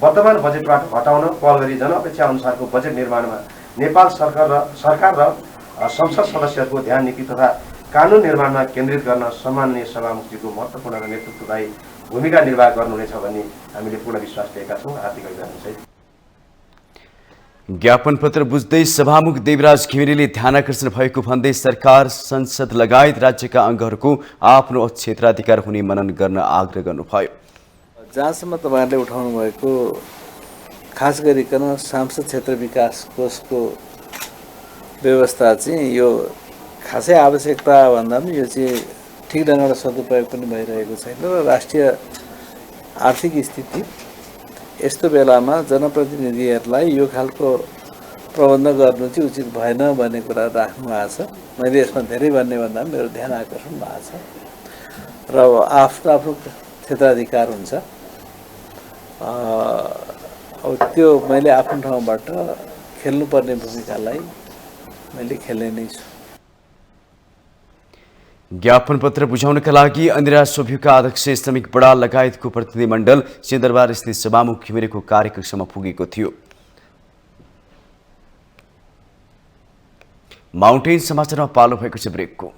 वर्तमान बजेटबाट हटाउन पहल गरी जनअपेक्षा अनुसारको बजेट निर्माणमा नेपाल सरकार र संसद सदस्यहरूको ध्यान नीति तथा कानुन निर्माणमा केन्द्रित गर्न सम्माननीय सभामुखजीको महत्त्वपूर्ण र नेतृत्वदायी भूमिका निर्वाह गर्नुहुनेछ भन्ने हामीले पूर्ण विश्वास लिएका छौँ। हार्दिक अभिनन्दन। ज्ञापन पत्र बुझ्दै सभामुख देवराज घिमिरेले ध्यानाकर्षण भएको भन्दै सरकार, संसद लगायत राज्यका अङ्गहरूको आफ्नो क्षेत्राधिकार हुने मनन गर्न आग्रह गर्नुभयो। जहाँसम्म तपाईँहरूले उठाउनु भएको खास गरिकन सांसद क्षेत्र विकास कोषको व्यवस्था चाहिँ यो खासै आवश्यकता भन्दा पनि यो चाहिँ ठिक ढङ्गबाट सदुपयोग पनि भइरहेको छैन र राष्ट्रिय आर्थिक स्थिति यस्तो बेलामा जनप्रतिनिधिहरूलाई यो खालको प्रबन्ध गर्नु चाहिँ उचित भएन भन्ने कुरा राख्नु भएको छ। मैले यसमा धेरै भन्ने भन्दा पनि मेरो ध्यान आकर्षण भएको छ र आफ्नो आफ्नो क्षेत्राधिकार हुन्छ। अब त्यो मैले आफ्नो ठाउँबाट खेल्नुपर्ने भूमिकालाई मैले खेल्ने नै छु। ज्ञापन पत्र बुझाउनका लागि अन्धेरा सोभिका अध्यक्ष श्रमिक बडाल लगायतको प्रतिनिधिमण्डल सिंहदरबार स्थित सभामुख घिमिरेको कार्यकक्षमा पुगेको थियो। माउन्टेन समाचारमा पालो भएको छ ब्रेकको।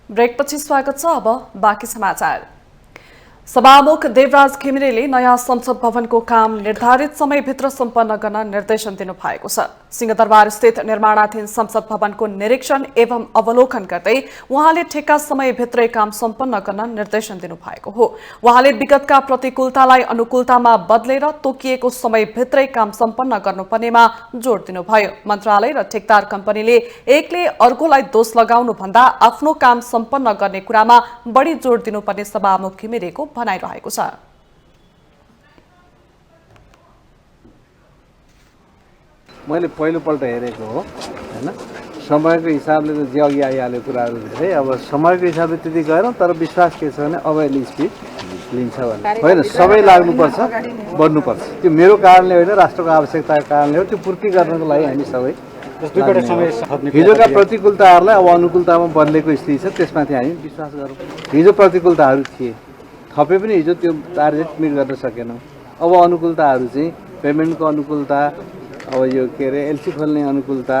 ब्रेकपछि स्वागत छ। अब बाँकी समाचार। सभामुख देवराज घिमिरेले नयाँ संसद भवनको काम निर्धारित समयभित्र सम्पन्न गर्न निर्देशन दिनुभएको छ। सिंहदरबार स्थित निर्माणाधीन संसद भवनको निरीक्षण एवं अवलोकन गर्दै उहाँले ठेक्का समयभित्रै काम सम्पन्न गर्न निर्देशन दिनुभएको हो। उहाँले विगतका प्रतिकूलतालाई अनुकूलतामा बदलेर तोकिएको समयभित्रै काम सम्पन्न गर्नुपर्नेमा जोड दिनुभयो। मन्त्रालय र ठेकदार कम्पनीले एकले अर्कोलाई दोष लगाउनु भन्दा आफ्नो काम सम्पन्न गर्ने कुरामा बढी जोड दिनुपर्ने सभामुख घिमिरेको भनाइरहेको छ। मैले पहिलोपल्ट हेरेको हो हैन, समयको हिसाबले त जे अघि आइहाल्यो कुराहरू धेरै। अब समयको हिसाबले त्यति गएनौँ, तर विश्वास के छ भने अब यसले स्पिड लिन्छ भने होइन, सबै लाग्नुपर्छ, बढ्नुपर्छ। त्यो मेरो कारणले होइन, राष्ट्रको आवश्यकताको कारणले हो। त्यो पूर्ति गर्नको लागि हामी सबै हिजोका प्रतिकूलताहरूलाई अब अनुकूलतामा बदलेको स्थिति छ, त्यसमाथि हामी विश्वास गरौँ। हिजो प्रतिकूलताहरू थिए, थपे पनि हिजो त्यो टार्गेट मिट गर्न सकेनौँ। अब अनुकूलताहरू चाहिँ पेमेन्टको अनुकूलता, अब यो के अरे एलसी खोल्ने अनुकूलता,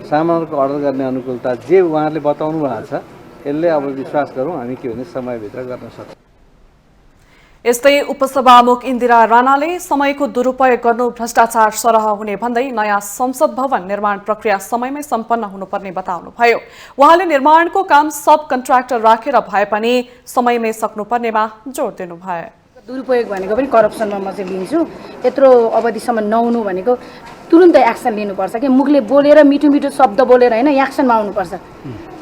सामानहरूको अर्डर गर्ने अनुकूलता जे उहाँहरूले बताउनु भएको छ यसले अब विश्वास गरौँ हामी के भने समयभित्र गर्न सक्छौँ। यस्तै उपसभामुख इन्दिरा राणाले समयको दुरुपयोग गर्नु भ्रष्टाचार सरह हुने भन्दै नयाँ संसद भवन निर्माण प्रक्रिया समयमै सम्पन्न हुनुपर्ने बताउनुभयो। उहाँले निर्माणको काम सब कन्ट्र्याक्टर राखेर भए पनि समयमै सक्नुपर्नेमा जोड दिनुभयो। दुरुपयोग भनेको पनि करप्सनमा म चाहिँ लिन्छु। यत्रो अवधिसम्म नहुनु भनेको तुरुन्तै एक्सन लिनुपर्छ कि मुखले बोलेर मिठो मिठो शब्द बोलेर होइन एक्सनमा आउनुपर्छ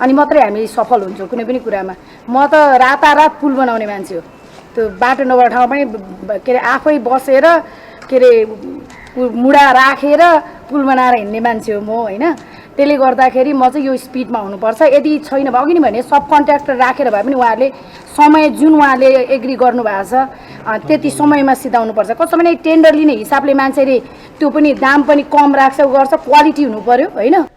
अनि मात्रै हामी सफल हुन्छौँ कुनै पनि कुरामा। म त रातारात पुल बनाउने मान्छे हो। त्यो बाटो नभएको ठाउँमा पनि के अरे आफै बसेर के अरे मुढा राखेर पुल बनाएर हिँड्ने मान्छे हो म होइन। त्यसले गर्दाखेरि म चाहिँ यो स्पिडमा हुनुपर्छ। यदि छैन भने अघि नै भने सब कन्ट्र्याक्टर राखेर भए पनि उहाँहरूले समय जुन उहाँले एग्री गर्नुभएको छ त्यति समयमा सिधाउनुपर्छ। कसो भने टेन्डर लिने हिसाबले मान्छेले त्यो पनि दाम पनि कम राख्छ गर्छ, क्वालिटी हुनु पर्यो होइन।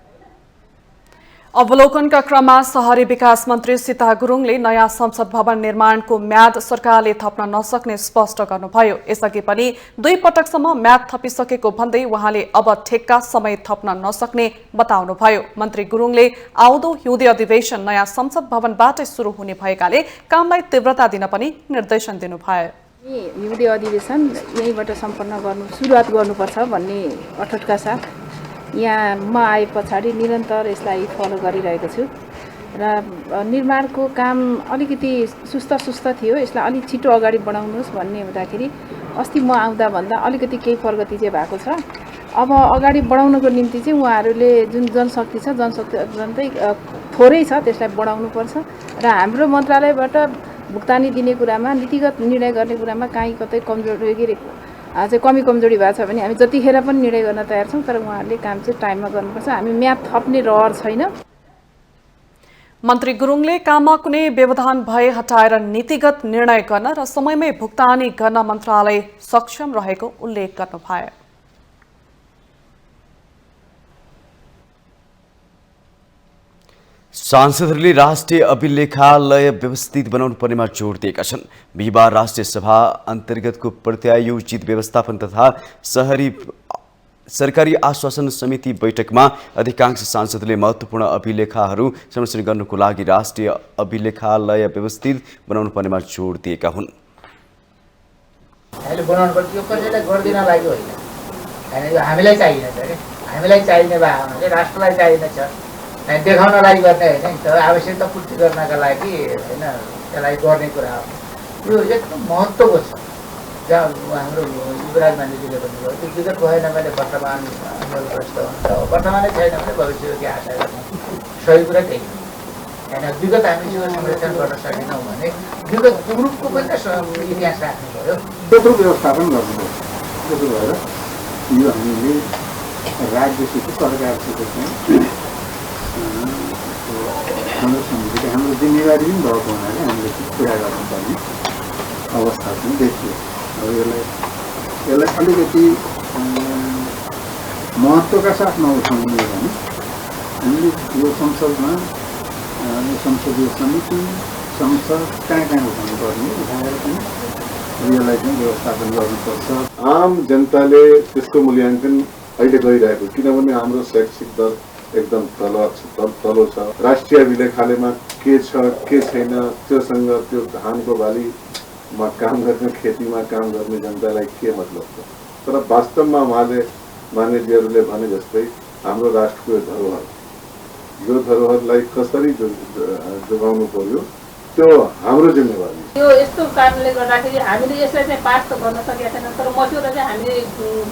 अवलोकनका क्रममा शहरी विकास मन्त्री सीता गुरुङले नयाँ संसद भवन निर्माणको म्याद सरकारले थप्न नसक्ने स्पष्ट गर्नुभयो। यसअघि पनि 2 पटकसम्म म्याद थपिसकेको भन्दै उहाँले अब ठेक्का समय थप्न नसक्ने बताउनुभयो। मन्त्री गुरुङले आउँदो हिउँदे अधिवेशन नयाँ संसद भवनबाटै सुरु हुने भएकाले कामलाई तीव्रता दिन पनि निर्देशन दिनुभयो। हिउँदे अधिवेशन यहीँबाट सम्पन्न गर्नु सुरुवात गर्नुपर्छ भन्ने अठोटका साथ यहाँ म आए पछाडि निरन्तर यसलाई फलो गरिरहेको छु र निर्माणको काम अलिकति सुस्त थियो। यसलाई अलिक छिटो अगाडि बढाउनुहोस् भन्ने हुँदाखेरि अस्ति म आउँदा भन्दा अलिकति केही प्रगति चाहिँ भएको छ। अब अगाडि बढाउनको निम्ति चाहिँ उहाँहरूले जुन जनशक्ति छ जनशक्ति अत्यन्तै थोरै छ त्यसलाई बढाउनुपर्छ र हाम्रो मन्त्रालयबाट भुक्तानी दिने कुरामा नीतिगत निर्णय गर्ने कुरामा काहीँ कतै कमजोरी चाहिँ कमी कमजोरी भएको छ भने हामी जतिखेर पनि निर्णय गर्न तयार छौँ। तर उहाँहरूले काम चाहिँ टाइममा गर्नुपर्छ। हामी म्याद थप्ने रहर छैन। मन्त्री गुरुङले काममा कुनै व्यवधान भए हटाएर नीतिगत निर्णय गर्न र समयमै भुक्तानी गर्न मन्त्रालय सक्षम रहेको उल्लेख गर्नुभयो। सांसदहरूले राष्ट्रिय अभिलेखालय व्यवस्थित बनाउनु पर्नेमा जोड दिएका छन्। बिहिबार राष्ट्रिय सभा अन्तर्गतको प्रत्यायोजित व्यवस्थापन तथा सरकारी आश्वासन समिति बैठकमा अधिकांश सांसदले महत्त्वपूर्ण अभिलेखाहरू संरक्षण गर्नुको लागि राष्ट्रिय अभिलेखालय व्यवस्थित बनाउनु पर्नेमा जोड दिएका हुन्। हामीलाई चाहिने भए हुनाले राष्ट्रलाई चाहिनेछ देखाउनलाई गर्ने होइन नि त, आवश्यकता पूर्ति गर्नका लागि होइन त्यसलाई गर्ने कुरा हो। यो एकदम महत्त्वको छ। जहाँ हाम्रो युवराज मान्यजीले भन्नुभयो त्यो विगत भएन भने वर्तमान अनुग्रस्त हुन्छ, वर्तमानै छैन भने भविष्यको आशा गर्ने सही कुरा त्यही हो होइन। विगत हामीसँग संरक्षण गर्न सकेनौँ भने विगत ग्रुपको पनि त इतिहास राख्नु पऱ्यो। त्यत्रो व्यवस्थापन गर्नुपर्छ। त्यसो भएर यो हामीले राज्यसित सरकारसित चाहिँ हाम्रो समितिले हाम्रो जिम्मेवारी पनि भएको हुनाले हामीले पुरा गर्नुपर्ने अवस्था पनि देखियो। अब यसलाई अलिकति महत्त्वका साथ नउठाउने हो भने हामीले यो संसदमा संसदीय समिति संसद कहाँ उठाउनु पर्ने उठाएर पनि यसलाई चाहिँ व्यवस्थापन गर्नुपर्छ। आम जनताले त्यसको मूल्याङ्कन अहिले गरिरहेको, किनभने हाम्रो शैक्षिक दर एकदम तलो छ। राष्ट्रिय अभिलेखालयमा के छ के छैन त्योसँग त्यो धानको बालीमा काम गर्ने खेतीमा काम गर्ने जनतालाई के मतलब छ। तर वास्तवमा उहाँले मान्यजीहरूले भने जस्तै हाम्रो राष्ट्रको यो धरोहरलाई कसरी जोगाउनु पर्यो त्यो हाम्रो जिम्मेवारी। यो यस्तो कारणले गर्दाखेरि हामीले यसलाई चाहिँ पास त गर्न सकेका छैनौँ। तर मस्यौदा चाहिँ हामीले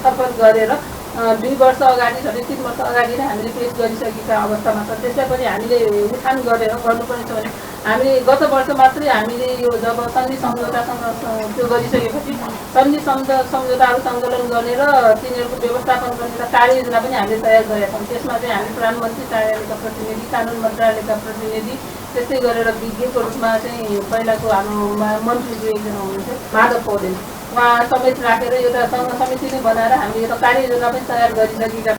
छलफल गरेर 2 वर्ष अगाडि 3 वर्ष अगाडि नै हामीले पेश गरिसकेका अवस्थामा छ। त्यसलाई पनि हामीले उठान गरेर गर्नुपर्ने छ भने हामीले गत वर्ष मात्रै हामीले यो जब सन्धि सम्झौतासँग त्यो गरिसकेपछि सन्धि सम्झौताहरू सङ्कलन गर्ने र तिनीहरूको व्यवस्थापन गर्ने र कार्ययोजना पनि हामीले तयार गरेका छौँ। त्यसमा चाहिँ हामी प्रधानमन्त्री कार्यालयका प्रतिनिधि, कानुन मन्त्रालयका प्रतिनिधि, त्यस्तै गरेर विज्ञको रूपमा चाहिँ पहिलाको हाम्रो मन्त्री जो एकजना हुनुहुन्थ्यो माधव पौडेल, उहाँ समेत राखेर एउटा समिति नै बनाएर हामीले एउटा कार्ययोजना पनि तयार गरिसकेका।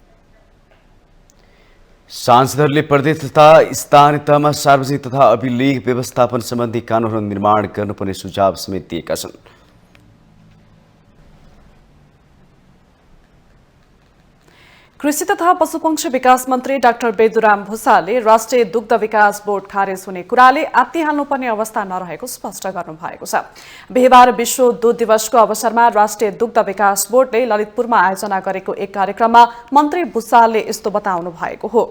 सांसदहरूले प्रदेश तथा स्थानीय तहमा सार्वजनिक तथा अभिलेख व्यवस्थापन सम्बन्धी कानूनहरू निर्माण गर्नुपर्ने सुझाव समेत दिएका छन्। कृषि तथा पशुपक्षी विकास मन्त्री डाक्टर बेदुराम भुसालले राष्ट्रिय दुग्ध विकास बोर्ड खारेज हुने कुराले आत्तिहाल्नुपर्ने अवस्था नरहेको स्पष्ट गर्नुभएको छ। बिहिबार विश्व दुध दिवसको अवसरमा राष्ट्रिय दुग्ध विकास बोर्डले ललितपुरमा आयोजना गरेको एक कार्यक्रममा मन्त्री भुसालले यस्तो बताउनु भएको हो।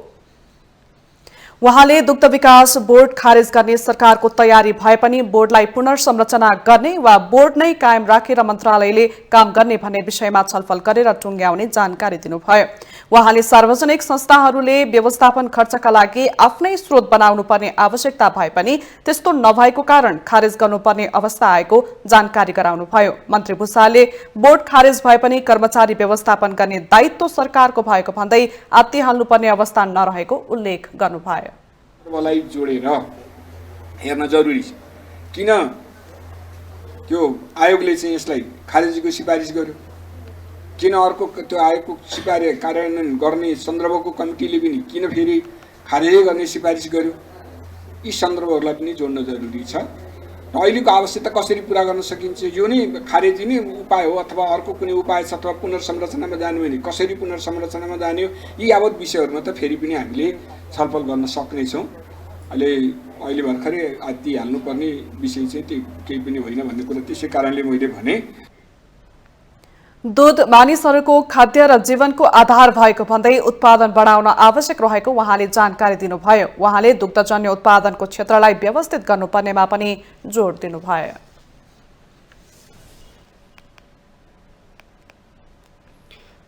उहाँले दुग्ध विकास बोर्ड खारेज गर्ने सरकारको तयारी भए पनि बोर्डलाई पुनर्संरचना गर्ने वा बोर्ड नै कायम राखेर मन्त्रालयले काम गर्ने भन्ने विषयमा छलफल गरेर टुङ्ग्याउने जानकारी दिनुभयो। उहाँले सार्वजनिक संस्थाहरूले व्यवस्थापन खर्चका लागि आफ्नै स्रोत बनाउनु पर्ने आवश्यकता भए पनि त्यस्तो नभएको कारण खारेज गर्नुपर्ने अवस्था आएको जानकारी गराउनुभयो। मन्त्री भुसालले बोर्ड खारेज भए पनि कर्मचारी व्यवस्थापन गर्ने दायित्व सरकारको भएको भन्दै आत्तिहाल्नुपर्ने अवस्था नरहेको उल्लेख गर्नुभयो। लाई जोडेर हेर्न जरुरी छ। किन त्यो आयोगले चाहिँ यसलाई खारेजीको सिफारिस गर्यो? किन अर्को त्यो आयोगको सिफारिस कार्यान्वयन गर्ने सन्दर्भको कमिटीले पनि किन फेरि खारेजी गर्ने सिफारिस गर्यो? यी सन्दर्भहरूलाई पनि जोड्न जरुरी छ। र अहिलेको आवश्यकता कसरी पूरा गर्न सकिन्छ यो नै खारेजी नै उपाय हो अथवा अर्को कुनै उपाय छ अथवा पुनर्संरचनामा जाने भने कसरी पुनर्संरचनामा जाने हो, यी यावत विषयहरूमा त फेरि पनि हामीले छलफल गर्न सक्नेछौँ। अहिले भर्खरै आत्ति हाल्नुपर्ने विषय चाहिँ त्यो केही पनि होइन भन्ने कुरा त्यसै कारणले मैले भने। दूध मानिसहरूको खाद्य र जीवनको आधार भएको भन्दै उत्पादन बढाउन आवश्यक रहेको उहाँले जानकारी दिनुभयो। उहाँले दुग्धजन्य उत्पादनको क्षेत्रलाई व्यवस्थित गर्नुपर्नेमा पनि जोड दिनुभयो।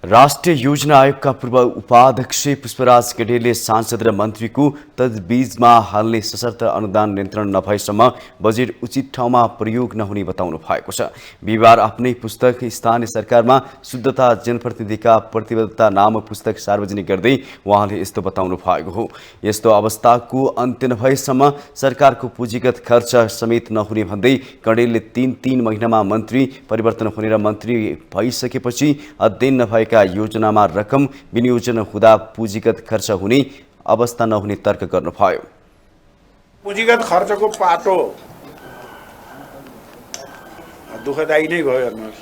राष्ट्रिय योजना आयोगका पूर्व उपाध्यक्ष पुष्पराज कडेलले सांसद र मन्त्रीको तजविजमा हाल्ने सशर्त अनुदान नियन्त्रण नभएसम्म बजेट उचित ठाउँमा प्रयोग नहुने बताउनु भएको छ। बिहिबार आफ्नै पुस्तक स्थानीय सरकारमा शुद्धता जनप्रतिनिधिका प्रतिबद्धता नामक पुस्तक सार्वजनिक गर्दै उहाँले यस्तो बताउनु भएको हो। यस्तो अवस्थाको अन्त्य नभएसम्म सरकारको पुँजीगत खर्च समेत नहुने भन्दै कडेलले 3 महिनामा मन्त्री परिवर्तन हुने र मन्त्री भइसकेपछि अध्ययन नभए योजनामा रकम विनियोजन हुँदा पुँजीगत खर्च हुने अवस्था नहुने तर्क गर्नुभयो। पुँजीगत खर्चको पाटो दुःखदायी नै भयो हेर्नुहोस्।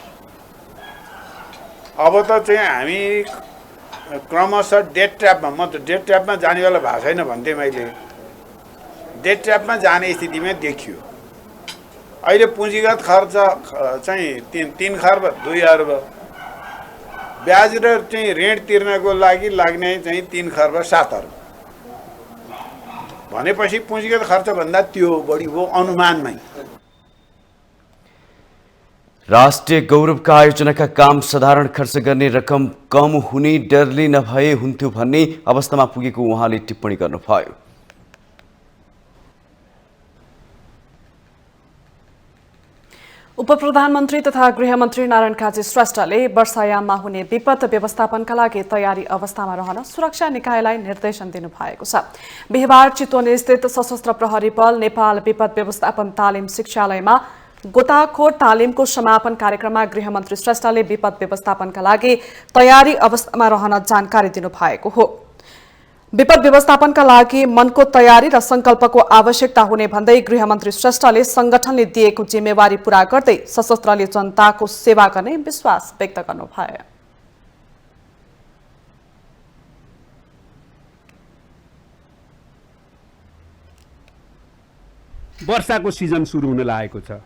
अब त चाहिँ हामी क्रमशः डेट ट्र्यापमा, म त डेट ट्र्यापमा जाने बेला भएको छैन भन्थेँ मैले, डेट ट्र्यापमा जाने स्थितिमा देखियो। अहिले पुँजीगत खर्च चाहिँ 3 खर्ब 2 अर्ब, ब्याज र चाहिँ ऋण तिर्नको लागि लाग्ने चाहिँ 3 खर्ब 7 अर्ब भनेपछि पुँजीगत खर्च भन्दा त्यो बढी हो अनुमानमै। राष्ट्रिय गौरवका आयोजनाका काम साधारण खर्च गर्ने रकम कम हुने डरले नभए हुन्थ्यो भन्ने अवस्थामा पुगेको उहाँले टिप्पणी गर्नुभयो। उपप्रधानमन्त्री तथा गृहमन्त्री नारायण काजी श्रेष्ठले वर्षायाममा हुने विपद व्यवस्थापनका लागि तयारी अवस्थामा रहन सुरक्षा निकायलाई निर्देशन दिनुभएको छ। बिहिबार चितवन स्थित सशस्त्र प्रहरी बल नेपाल विपद व्यवस्थापन तालिम शिक्षालयमा गोताखोर तालिमको समापन कार्यक्रममा गृहमन्त्री श्रेष्ठले विपद व्यवस्थापनका लागि तयारी अवस्थामा रहन जानकारी दिनुभएको हो। विपद व्यवस्थापनका लागि मनको तयारी र संकल्पको आवश्यकता हुने भन्दै गृहमन्त्री श्रेष्ठले संगठनले दिएको जिम्मेवारी पूरा गर्दै सशस्त्रले जनताको सेवा गर्ने विश्वास व्यक्त गर्नुभयो। वर्षाको सिजन सुरु हुन लागेको छ।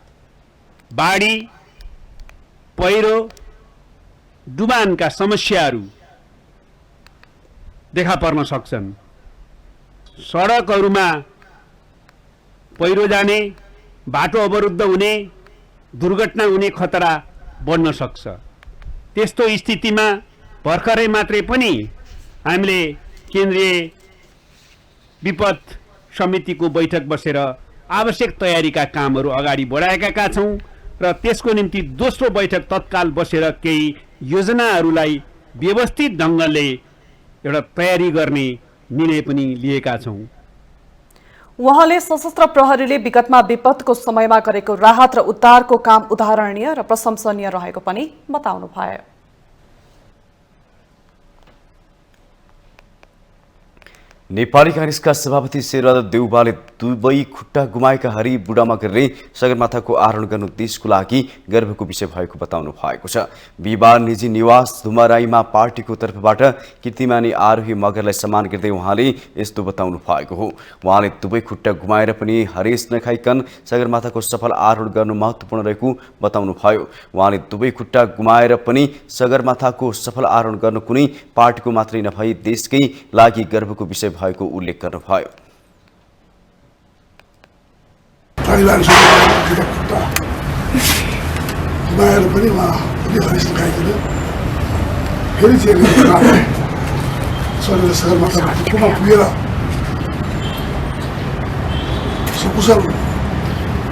बाढी, पहिरो, डुबानका समस्याहरू देखा पर्न सक्छन्। सडकहरूमा पहिरो जाने, बाटो अवरुद्ध हुने, दुर्घटना हुने खतरा बढ्न सक्छ। त्यस्तो स्थितिमा भर्खरै मात्रै पनि हामीले केन्द्रीय विपद समितिको बैठक बसेर आवश्यक तयारीका कामहरू अगाडि बढाएका छौँ र त्यसको निम्ति दोस्रो बैठक तत्काल बसेर केही योजनाहरूलाई व्यवस्थित ढङ्गले एउटा तयारी गर्ने निर्णय पनि लिएका छौँ। उहाँले सशस्त्र प्रहरीले विगतमा विपदको समयमा गरेको राहत र उद्धारको काम उदाहरणीय र प्रशंसनीय रहेको पनि बताउनुभयो। नेपाली कांग्रेसका सभापति शेरबहादुर देउवाले दुवै खुट्टा गुमाएका हरि बुढामगरले सगरमाथाको आरोहण गर्नु देशको लागि गर्वको विषय भएको बताउनु भएको छ। बिहिबार निजी निवास धुमराईमा पार्टीको तर्फबाट कीर्तिमानी आरोही मगरलाई सम्मान गर्दै उहाँले यस्तो बताउनु भएको हो। उहाँले दुवै खुट्टा गुमाएर पनि हरेस नखाइकन सगरमाथाको सफल आरोहण गर्नु महत्त्वपूर्ण रहेको बताउनु भयो। उहाँले दुवै खुट्टा गुमाएर पनि सगरमाथाको सफल आरोहण गर्नु कुनै पार्टीको मात्रै नभई देशकै लागि गर्वको विषय भएको उल्लेख गर्नुभयो। गुमाएर पनि उहाँ हरेस नखाइकन फेरि चाहिँ सगरमाथामा पुगेर सकुशल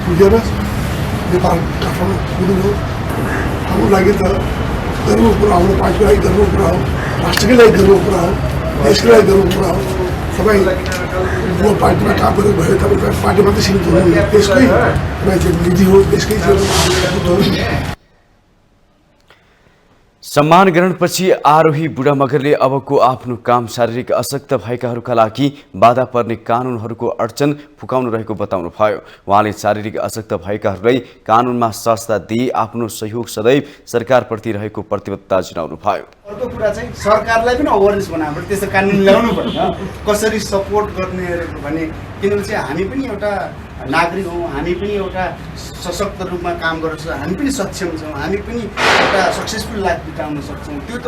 पुगेर नेपाल काठमाडौँ पुग्नुभयो। हाम्रो लागि त गर्वको कुरा हो, हाम्रो पार्टीको लागि गर्वको कुरा हो, राष्ट्रकै लागि गर्वको कुरा हो, देशकै लागि गर्वको कुरा हो। तपाईँ जो पार्टीमा काम गरेको भयो तपाईँ पार्टी मात्रै सीमित हुनु, देशकै निधि हो, देशकै हो। सम्मान ग्रहणपछि आरोही बुढा मगरले अबको आफ्नो काम शारीरिक अशक्त भएकाहरूका लागि बाधा पर्ने कानुनहरूको अडचन फुकाउनु रहेको बताउनु भयो। उहाँले शारीरिक अशक्त भएकाहरूलाई कानुनमा सहायता दिई आफ्नो सहयोग सदैव सरकारप्रति रहेको प्रतिबद्धता जनाउनु भयो। अर्को कुरा चाहिँ सरकारलाई पनि अवेरनेस बनाएर त्यस्तो कानुन ल्याउनु पर्छ, कसरी सपोर्ट गर्ने भने किनभने चाहिँ हामी पनि एउटा नागरिक हौँ, हामी पनि एउटा सशक्त रूपमा काम गर्छ, हामी पनि सक्षम छौँ, हामी पनि एउटा सक्सेसफुल लाइफ बिताउन सक्छौँ। त्यो त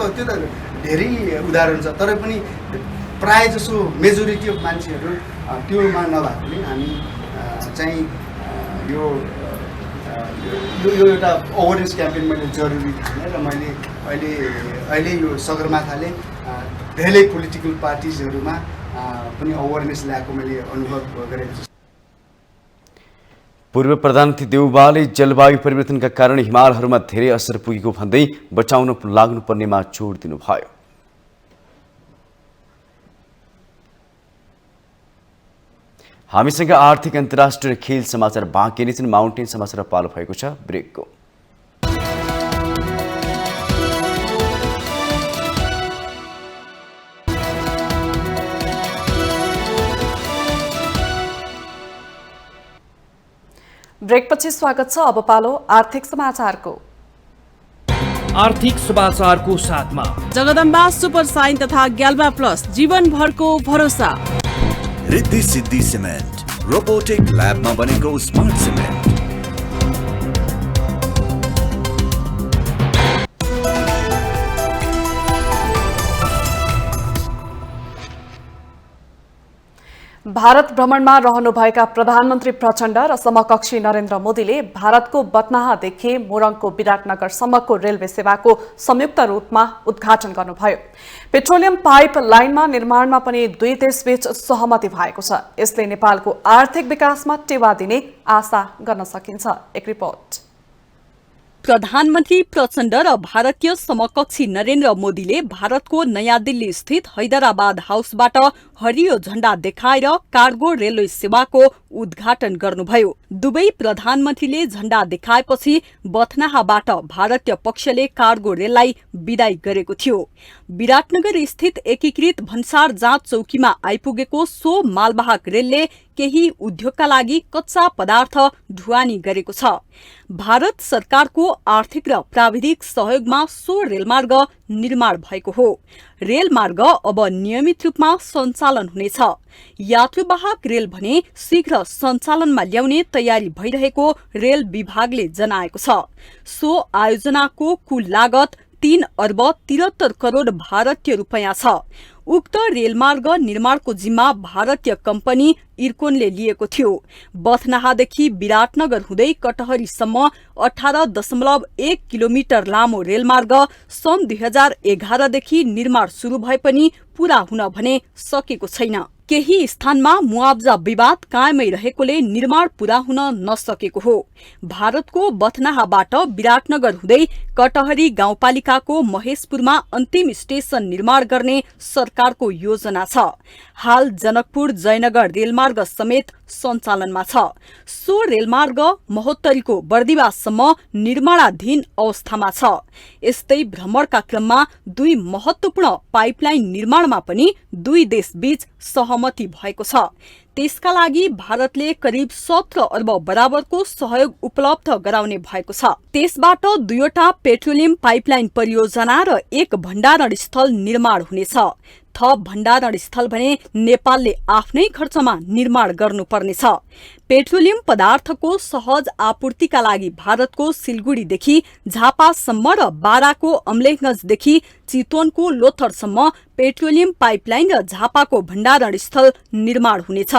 धेरै उदाहरण छ, तर पनि प्राय जसो मेजोरिटी अफ मान्छेहरू त्योमा नभएकोले हामी चाहिँ यो एउटा अवेरनेस क्याम्पेन मैले जरुरी ठाने र मैले अहिले यो सगरमाथाले धेरै पोलिटिकल पार्टिजहरूमा पनि अवेरनेस ल्याएको मैले अनुभव गरेको छु। पूर्व प्रधानमन्त्री देउवाले जलवायु परिवर्तनका कारण हिमालहरूमा धेरै असर पुगेको भन्दै बचाउन लाग्नुपर्नेमा जोड दिनुभयो। हामीसँग आर्थिक अन्तर्राष्ट्रिय खेल समाचार बाँकी नै छन्। माउन्टेन समाचार पालो भएको छ ब्रेकको। ब्रेकपछि स्वागत छ। अब पालो आर्थिक समाचारको। आर्थिक समाचारको साथमा जगदम्बा सुपर साइन तथा ग्याल्बा प्लस जीवनभरको भरोसा। रिद्धि सिद्धि सिमेन्ट रोबोटिक ल्याबमा बनेको स्मार्ट सिमेन्ट। भारत भ्रमणमा रहनुभएका प्रधानमन्त्री प्रचण्ड र समकक्षी नरेन्द्र मोदीले भारतको बत्नाहादेखि मोरङको विराटनगरसम्मको रेलवे सेवाको संयुक्त रूपमा उद्घाटन गर्नुभयो। पेट्रोलियम पाइप लाइनमा निर्माणमा पनि दुई देशबीच सहमति भएको छ। यसले नेपालको आर्थिक विकासमा टेवा दिने आशा गर्न सकिन्छ। एक रिपोर्ट। प्रधानमन्त्री प्रचण्ड र भारतीय समकक्षी नरेन्द्र मोदीले भारतको नयाँ दिल्ली स्थित हैदराबाद हाउसबाट हरियो झण्डा देखाएर कार्गो रेलवे सेवाको उद्घाटन गर्नुभयो। दुवै प्रधानमन्त्रीले झण्डा देखाएपछि बथनाहाबाट भारतीय पक्षले कार्गो रेललाई विदाई गरेको थियो। विराटनगर स्थित एकीकृत भन्सार जाँच चौकीमा आइपुगेको सो मालवाहक रेलले केही उद्योगका लागि कच्चा पदार्थ ढुवानी गरेको छ। भारत सरकारको आर्थिक र प्राविधिक सहयोगमा सो रेलमार्ग निर्माण भएको हो। रेलमार्ग अब नियमित रूपमा सञ्चालन हुनेछ। यात्रुवाहक रेल भने शीघ्र सञ्चालनमा ल्याउने तयारी भइरहेको रेल विभागले जनाएको छ। सो आयोजनाको कुल लागत 3 अर्ब 73 करोड भारतीय रुपैयाँ छ। उक्त रेलमार्ग निर्माणको जिम्मा भारतीय कम्पनी इर्कोनले लिएको थियो। बथनाहादेखि विराटनगर हुँदै कटहरीसम्म 18.1 किलोमिटर लामो रेलमार्ग सन् 2011 देखि निर्माण सुरु भए पनि पूरा हुन भने सकेको छैन। केही स्थानमा मुआब्जा विवाद कायमै रहेकोले निर्माण पूरा हुन नसकेको हो। भारतको बथनाहाबाट विराटनगर हुँदै कटहरी गाउँपालिकाको महेशपुरमा अन्तिम स्टेशन निर्माण गर्ने सरकारको योजना छ। हाल जनकपुर जयनगर रेलमार्ग समेत सञ्चालनमा छ। सो रेलमार्ग महोत्तरीको बर्दिवाससम्म निर्माणाधीन अवस्थामा छ। यस्तै भ्रमणका क्रममा दुई महत्वपूर्ण पाइपलाइन निर्माणमा पनि दुई देशबीच सहमति सहमति भएको छ। त्यसका लागि भारतले करिब 17 अर्ब बराबरको सहयोग उपलब्ध गराउने भएको छ। त्यसबाट 2वटा पेट्रोलियम पाइपलाइन परियोजना र 1 भण्डारण स्थल निर्माण हुनेछ। थप भण्डारण स्थल भने नेपालले आफ्नै खर्चमा निर्माण गर्नुपर्नेछ। पेट्रोलियम पदार्थको सहज आपूर्तिका लागि भारतको सिलगुडीदेखि झापासम्म र बाराको अमलेखगञ्जदेखि चितवनको लोथरसम्म पेट्रोलियम पाइपलाइन र झापाको भण्डारण स्थल निर्माण हुनेछ।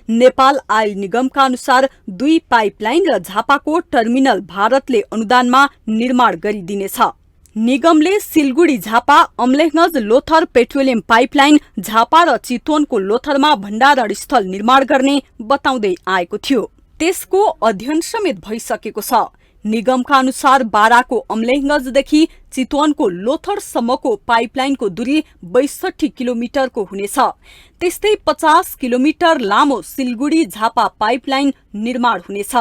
नेपाल आयल निगमका अनुसार 2 पाइपलाइन र झापाको टर्मिनल भारतले अनुदानमा निर्माण गरिदिनेछ। निगमले सिलगुडी झापा अमलेखगञ्ज लोथर पेट्रोलियम पाइपलाइन झापा र चितवनको लोथरमा भण्डारण स्थल निर्माण गर्ने बताउँदै आएको थियो। त्यसको अध्ययन समेत भइसकेको छ। निगमका अनुसार बाराको अमलेखगञ्जदेखि चितवनको लोथरसम्मको पाइपलाइनको दूरी 62 किलोमिटरको हुनेछ। त्यस्तै 50 किलोमिटर लामो सिलगुडी झापा पाइपलाइन निर्माण हुनेछ।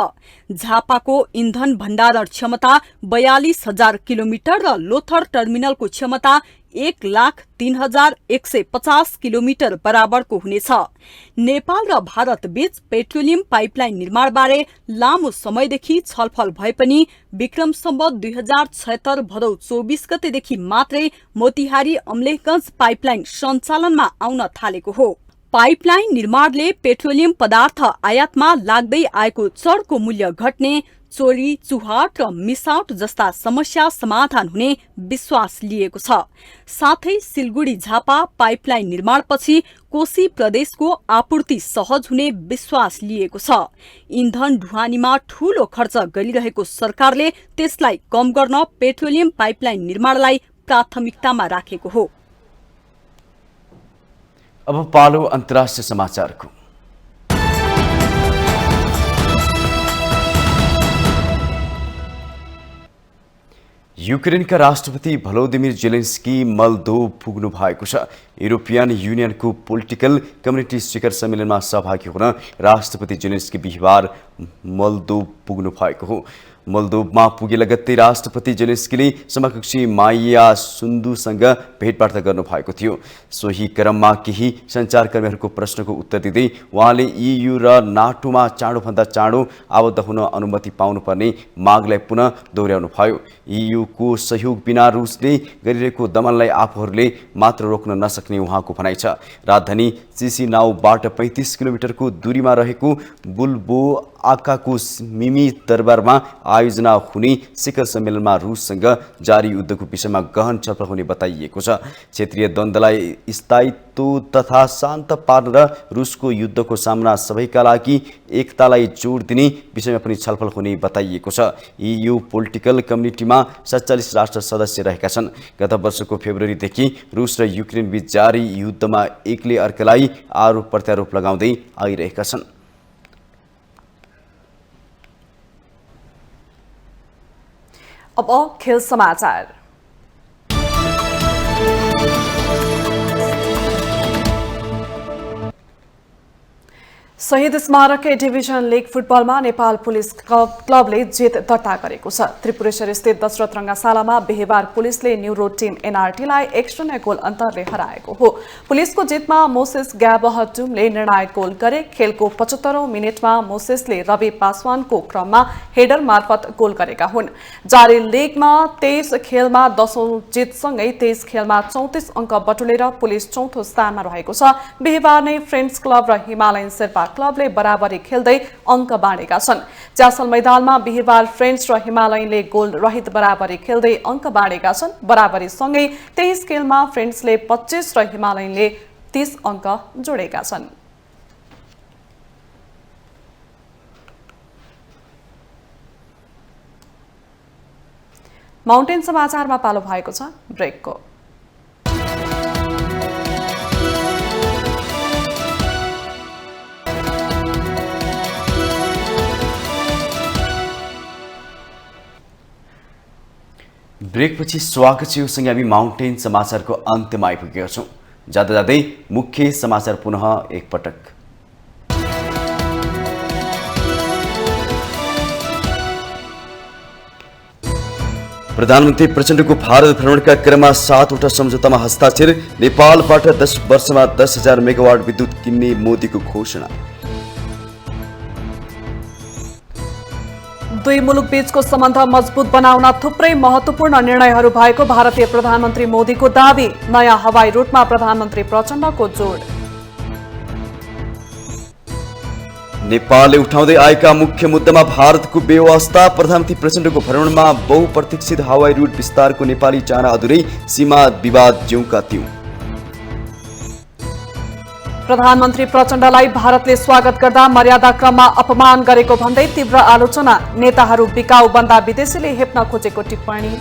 झापाको इन्धन भण्डारण क्षमता 42,000 किलोमिटर र लोथर टर्मिनलको क्षमता 1,03,150 किलोमिटर बराबरको हुनेछ। नेपाल र भारत बीच पेट्रोलियम पाइपलाइन निर्माणबारे लामो समयदेखि छलफल भए पनि विक्रम सम्वत 2076 भदौ 24 गतेदेखि मात्रै मोतिहारी अमलेखगञ्ज पाइपलाइन सञ्चालनमा आउन थालेको हो। पाइपलाइन निर्माणले पेट्रोलियम पदार्थ आयातमा लाग्दै आएको चढको मूल्य घट्ने, चोरी चुहाट र मिसावट जस्ता समस्या समाधान हुने विश्वास लिएको छ। साथै सिलगुडी झापा पाइपलाइन निर्माणपछि कोशी प्रदेशको आपूर्ति सहज हुने विश्वास लिएको छ। इन्धन ढुवानीमा ठूलो खर्च गरिरहेको सरकारले त्यसलाई कम गर्न पेट्रोलियम पाइपलाइन निर्माणलाई प्राथमिकतामा राखेको हो। अब पालो अन्तर्राष्ट्रिय समाचारको। युक्रेनका राष्ट्रपति भलोदिमिर जेलेन्स्की मल्दोभ पुग्नु भएको छ। युरोपियन युनियनको पोलिटिकल कम्युनिटी शिखर सम्मेलनमा सहभागी हुन राष्ट्रपति जेलेन्स्की बिहिबार मल्दोभ पुग्नु भएको हो। मोल्दोभमा पुगे लगत्तै राष्ट्रपति जेलेन्स्कीले समकक्षी माइया सुन्दुसँग भेटवार्ता गर्नुभएको थियो। सोही क्रममा केही सञ्चारकर्मीहरूको प्रश्नको उत्तर दिँदै उहाँले EU र नाटोमा चाँडोभन्दा चाँडो आबद्ध हुन अनुमति पाउनुपर्ने मागलाई पुनः दोहोर्याउनुभयो। EU को सहयोग बिना रुसले गरिरहेको दमनलाई आफूहरूले मात्र रोक्न नसक्ने उहाँको भनाइ छ। राजधानी चिसिनाउबाट 35 किलोमिटरको दूरीमा रहेको बुल्बो आकाको मिमी दरबारमा आयोजना हुने शिखर सम्मेलनमा रुससँग जारी युद्धको विषयमा गहन छलफल हुने बताइएको छ। क्षेत्रीय द्वन्द्वलाई स्थायित्व तथा शान्त पार्न र रुसको युद्धको सामना सबैका लागि एकतालाई जोड दिने विषयमा पनि छलफल हुने बताइएको छ। EU पोलिटिकल कम्युनिटीमा 47 राष्ट्र सदस्य रहेका छन्। गत वर्षको फेब्रुअरीदेखि रुस र युक्रेन बीच जारी युद्धमा एकले अर्कालाई आरोप प्रत्यारोप लगाउँदै आइरहेका छन्। अब खेल समाचार। शहीद स्मारक डिभिजन लीग फुटबलमा नेपाल पुलिस क्लबले जित दर्ता गरेको छ। त्रिपुरेश्वर स्थित दशरथ रंगाशालामा बिहिबार पुलिसले न्यू रोड टिम एनआरटीलाई 1-0 गोल अन्तरले हराएको हो। पुलिसको जितमा मोसेस ग्याबहटुमले निर्णायक गोल गरे। खेलको 75औं मिनेटमा मोसेसले रवि पासवानको क्रममा हेडर मार्फत गोल गरेका हुन्। जारी लीगमा 23 खेलमा 10औं जितसँगै 23 खेलमा 34 अङ्क बटुलेर पुलिस चौथो स्थानमा रहेको छ। बिहिबार नै फ्रेन्ड्स क्लब र हिमालयन शेर्पा क्लबले बराबरी खेल्दै अङ्क बाँडेका छन्। च्यासल मैदानमा बिहिबार फ्रेन्ड्स र हिमालयनले गोल रहित बराबरी खेल्दै अङ्क बाँडेका छन्। बराबरी सँगै 23 खेलमा फ्रेन्ड्सले 25 र हिमालयनले 30 अङ्क जोडेका छन्। माउन्टेन समाचारमा पालो भएको छ ब्रेकको। ब्रेकपछि स्वागत छ। योसँग हामी माउन्टेन समाचारको अन्त्यमा आइपुगेका छौँ। जाँदा जाँदै मुख्य समाचार पुनः एकपटक। प्रधानमन्त्री प्रचण्डको भारत भ्रमणका क्रममा 7वटा सम्झौतामा हस्ताक्षर। नेपालबाट 10 वर्षमा 10,000 मेगावाट विद्युत किन्ने मोदीको घोषणा। दुई मुलुक बीचको सम्बन्ध मजबुत बनाउन थुप्रै महत्वपूर्ण निर्णयहरू भएको भारतीय प्रधानमन्त्री मोदीको दावी। नयाँ हवाई रूटमा प्रधानमन्त्री प्रचण्डको जोड। नेपालले उठाउँदै आएका मुख्य मुद्दामा भारतको बेवास्ता। प्रधानमन्त्री प्रचण्डको भ्रमणमा बहुप्रतीक्षित हवाई रूट विस्तारको नेपाली चाहना अधुरै, सीमा विवाद ज्यूका त्यौं। प्रधानमन्त्री प्रचण्डलाई भारतले स्वागत गर्दा मर्यादा क्रममा अपमान गरेको भन्दै तीव्र आलोचना। नेताहरू बिकाउ बन्दा विदेशीले हेप्न खोजेको टिप्पणी।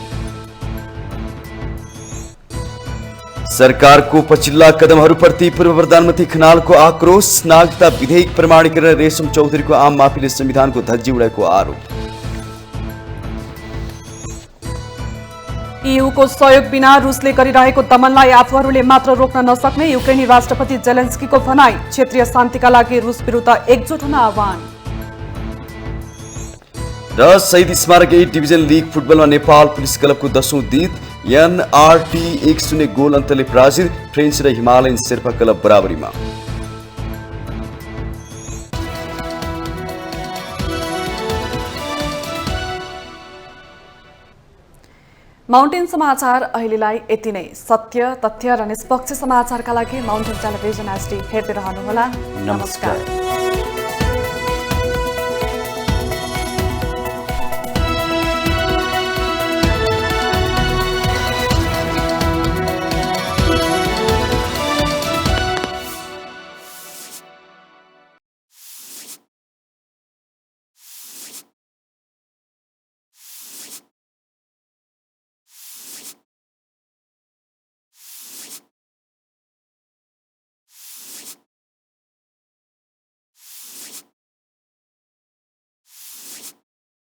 सरकारको पछिल्ला कदमहरूप्रति पूर्व प्रधानमन्त्री खनालको आक्रोश। नागरिकता विधेयक प्रमाणीकरण रेशम चौधरीको आम माफीले संविधानको धज्जी उडाएको आरोप। ईयूको सहयोग बिना रुसले गरिरहेको दमनलाई आफूहरूले मात्र रोक्न नसक्ने युक्रेनी राष्ट्रपति जेलेन्स्कीको भनाई। क्षेत्रीय शान्तिका लागि रुस विरुद्ध एकजुट हुन आह्वान। र शहीद स्मारक ए डिभिजन लिग फुटबलमा नेपाल पुलिस क्लबको 10औं जित। एनआरटी 1-0 गोल अन्तरले पराजित। फ्रेन्च र हिमालयन शेर्पा क्लब बराबरीमा। माउन्टेन समाचार अहिलेलाई यति नै। सत्य, तथ्य र निष्पक्ष समाचारका लागि माउन्टेन टेलिभिजन HD हेर्दै रहनुहोला। नमस्कार।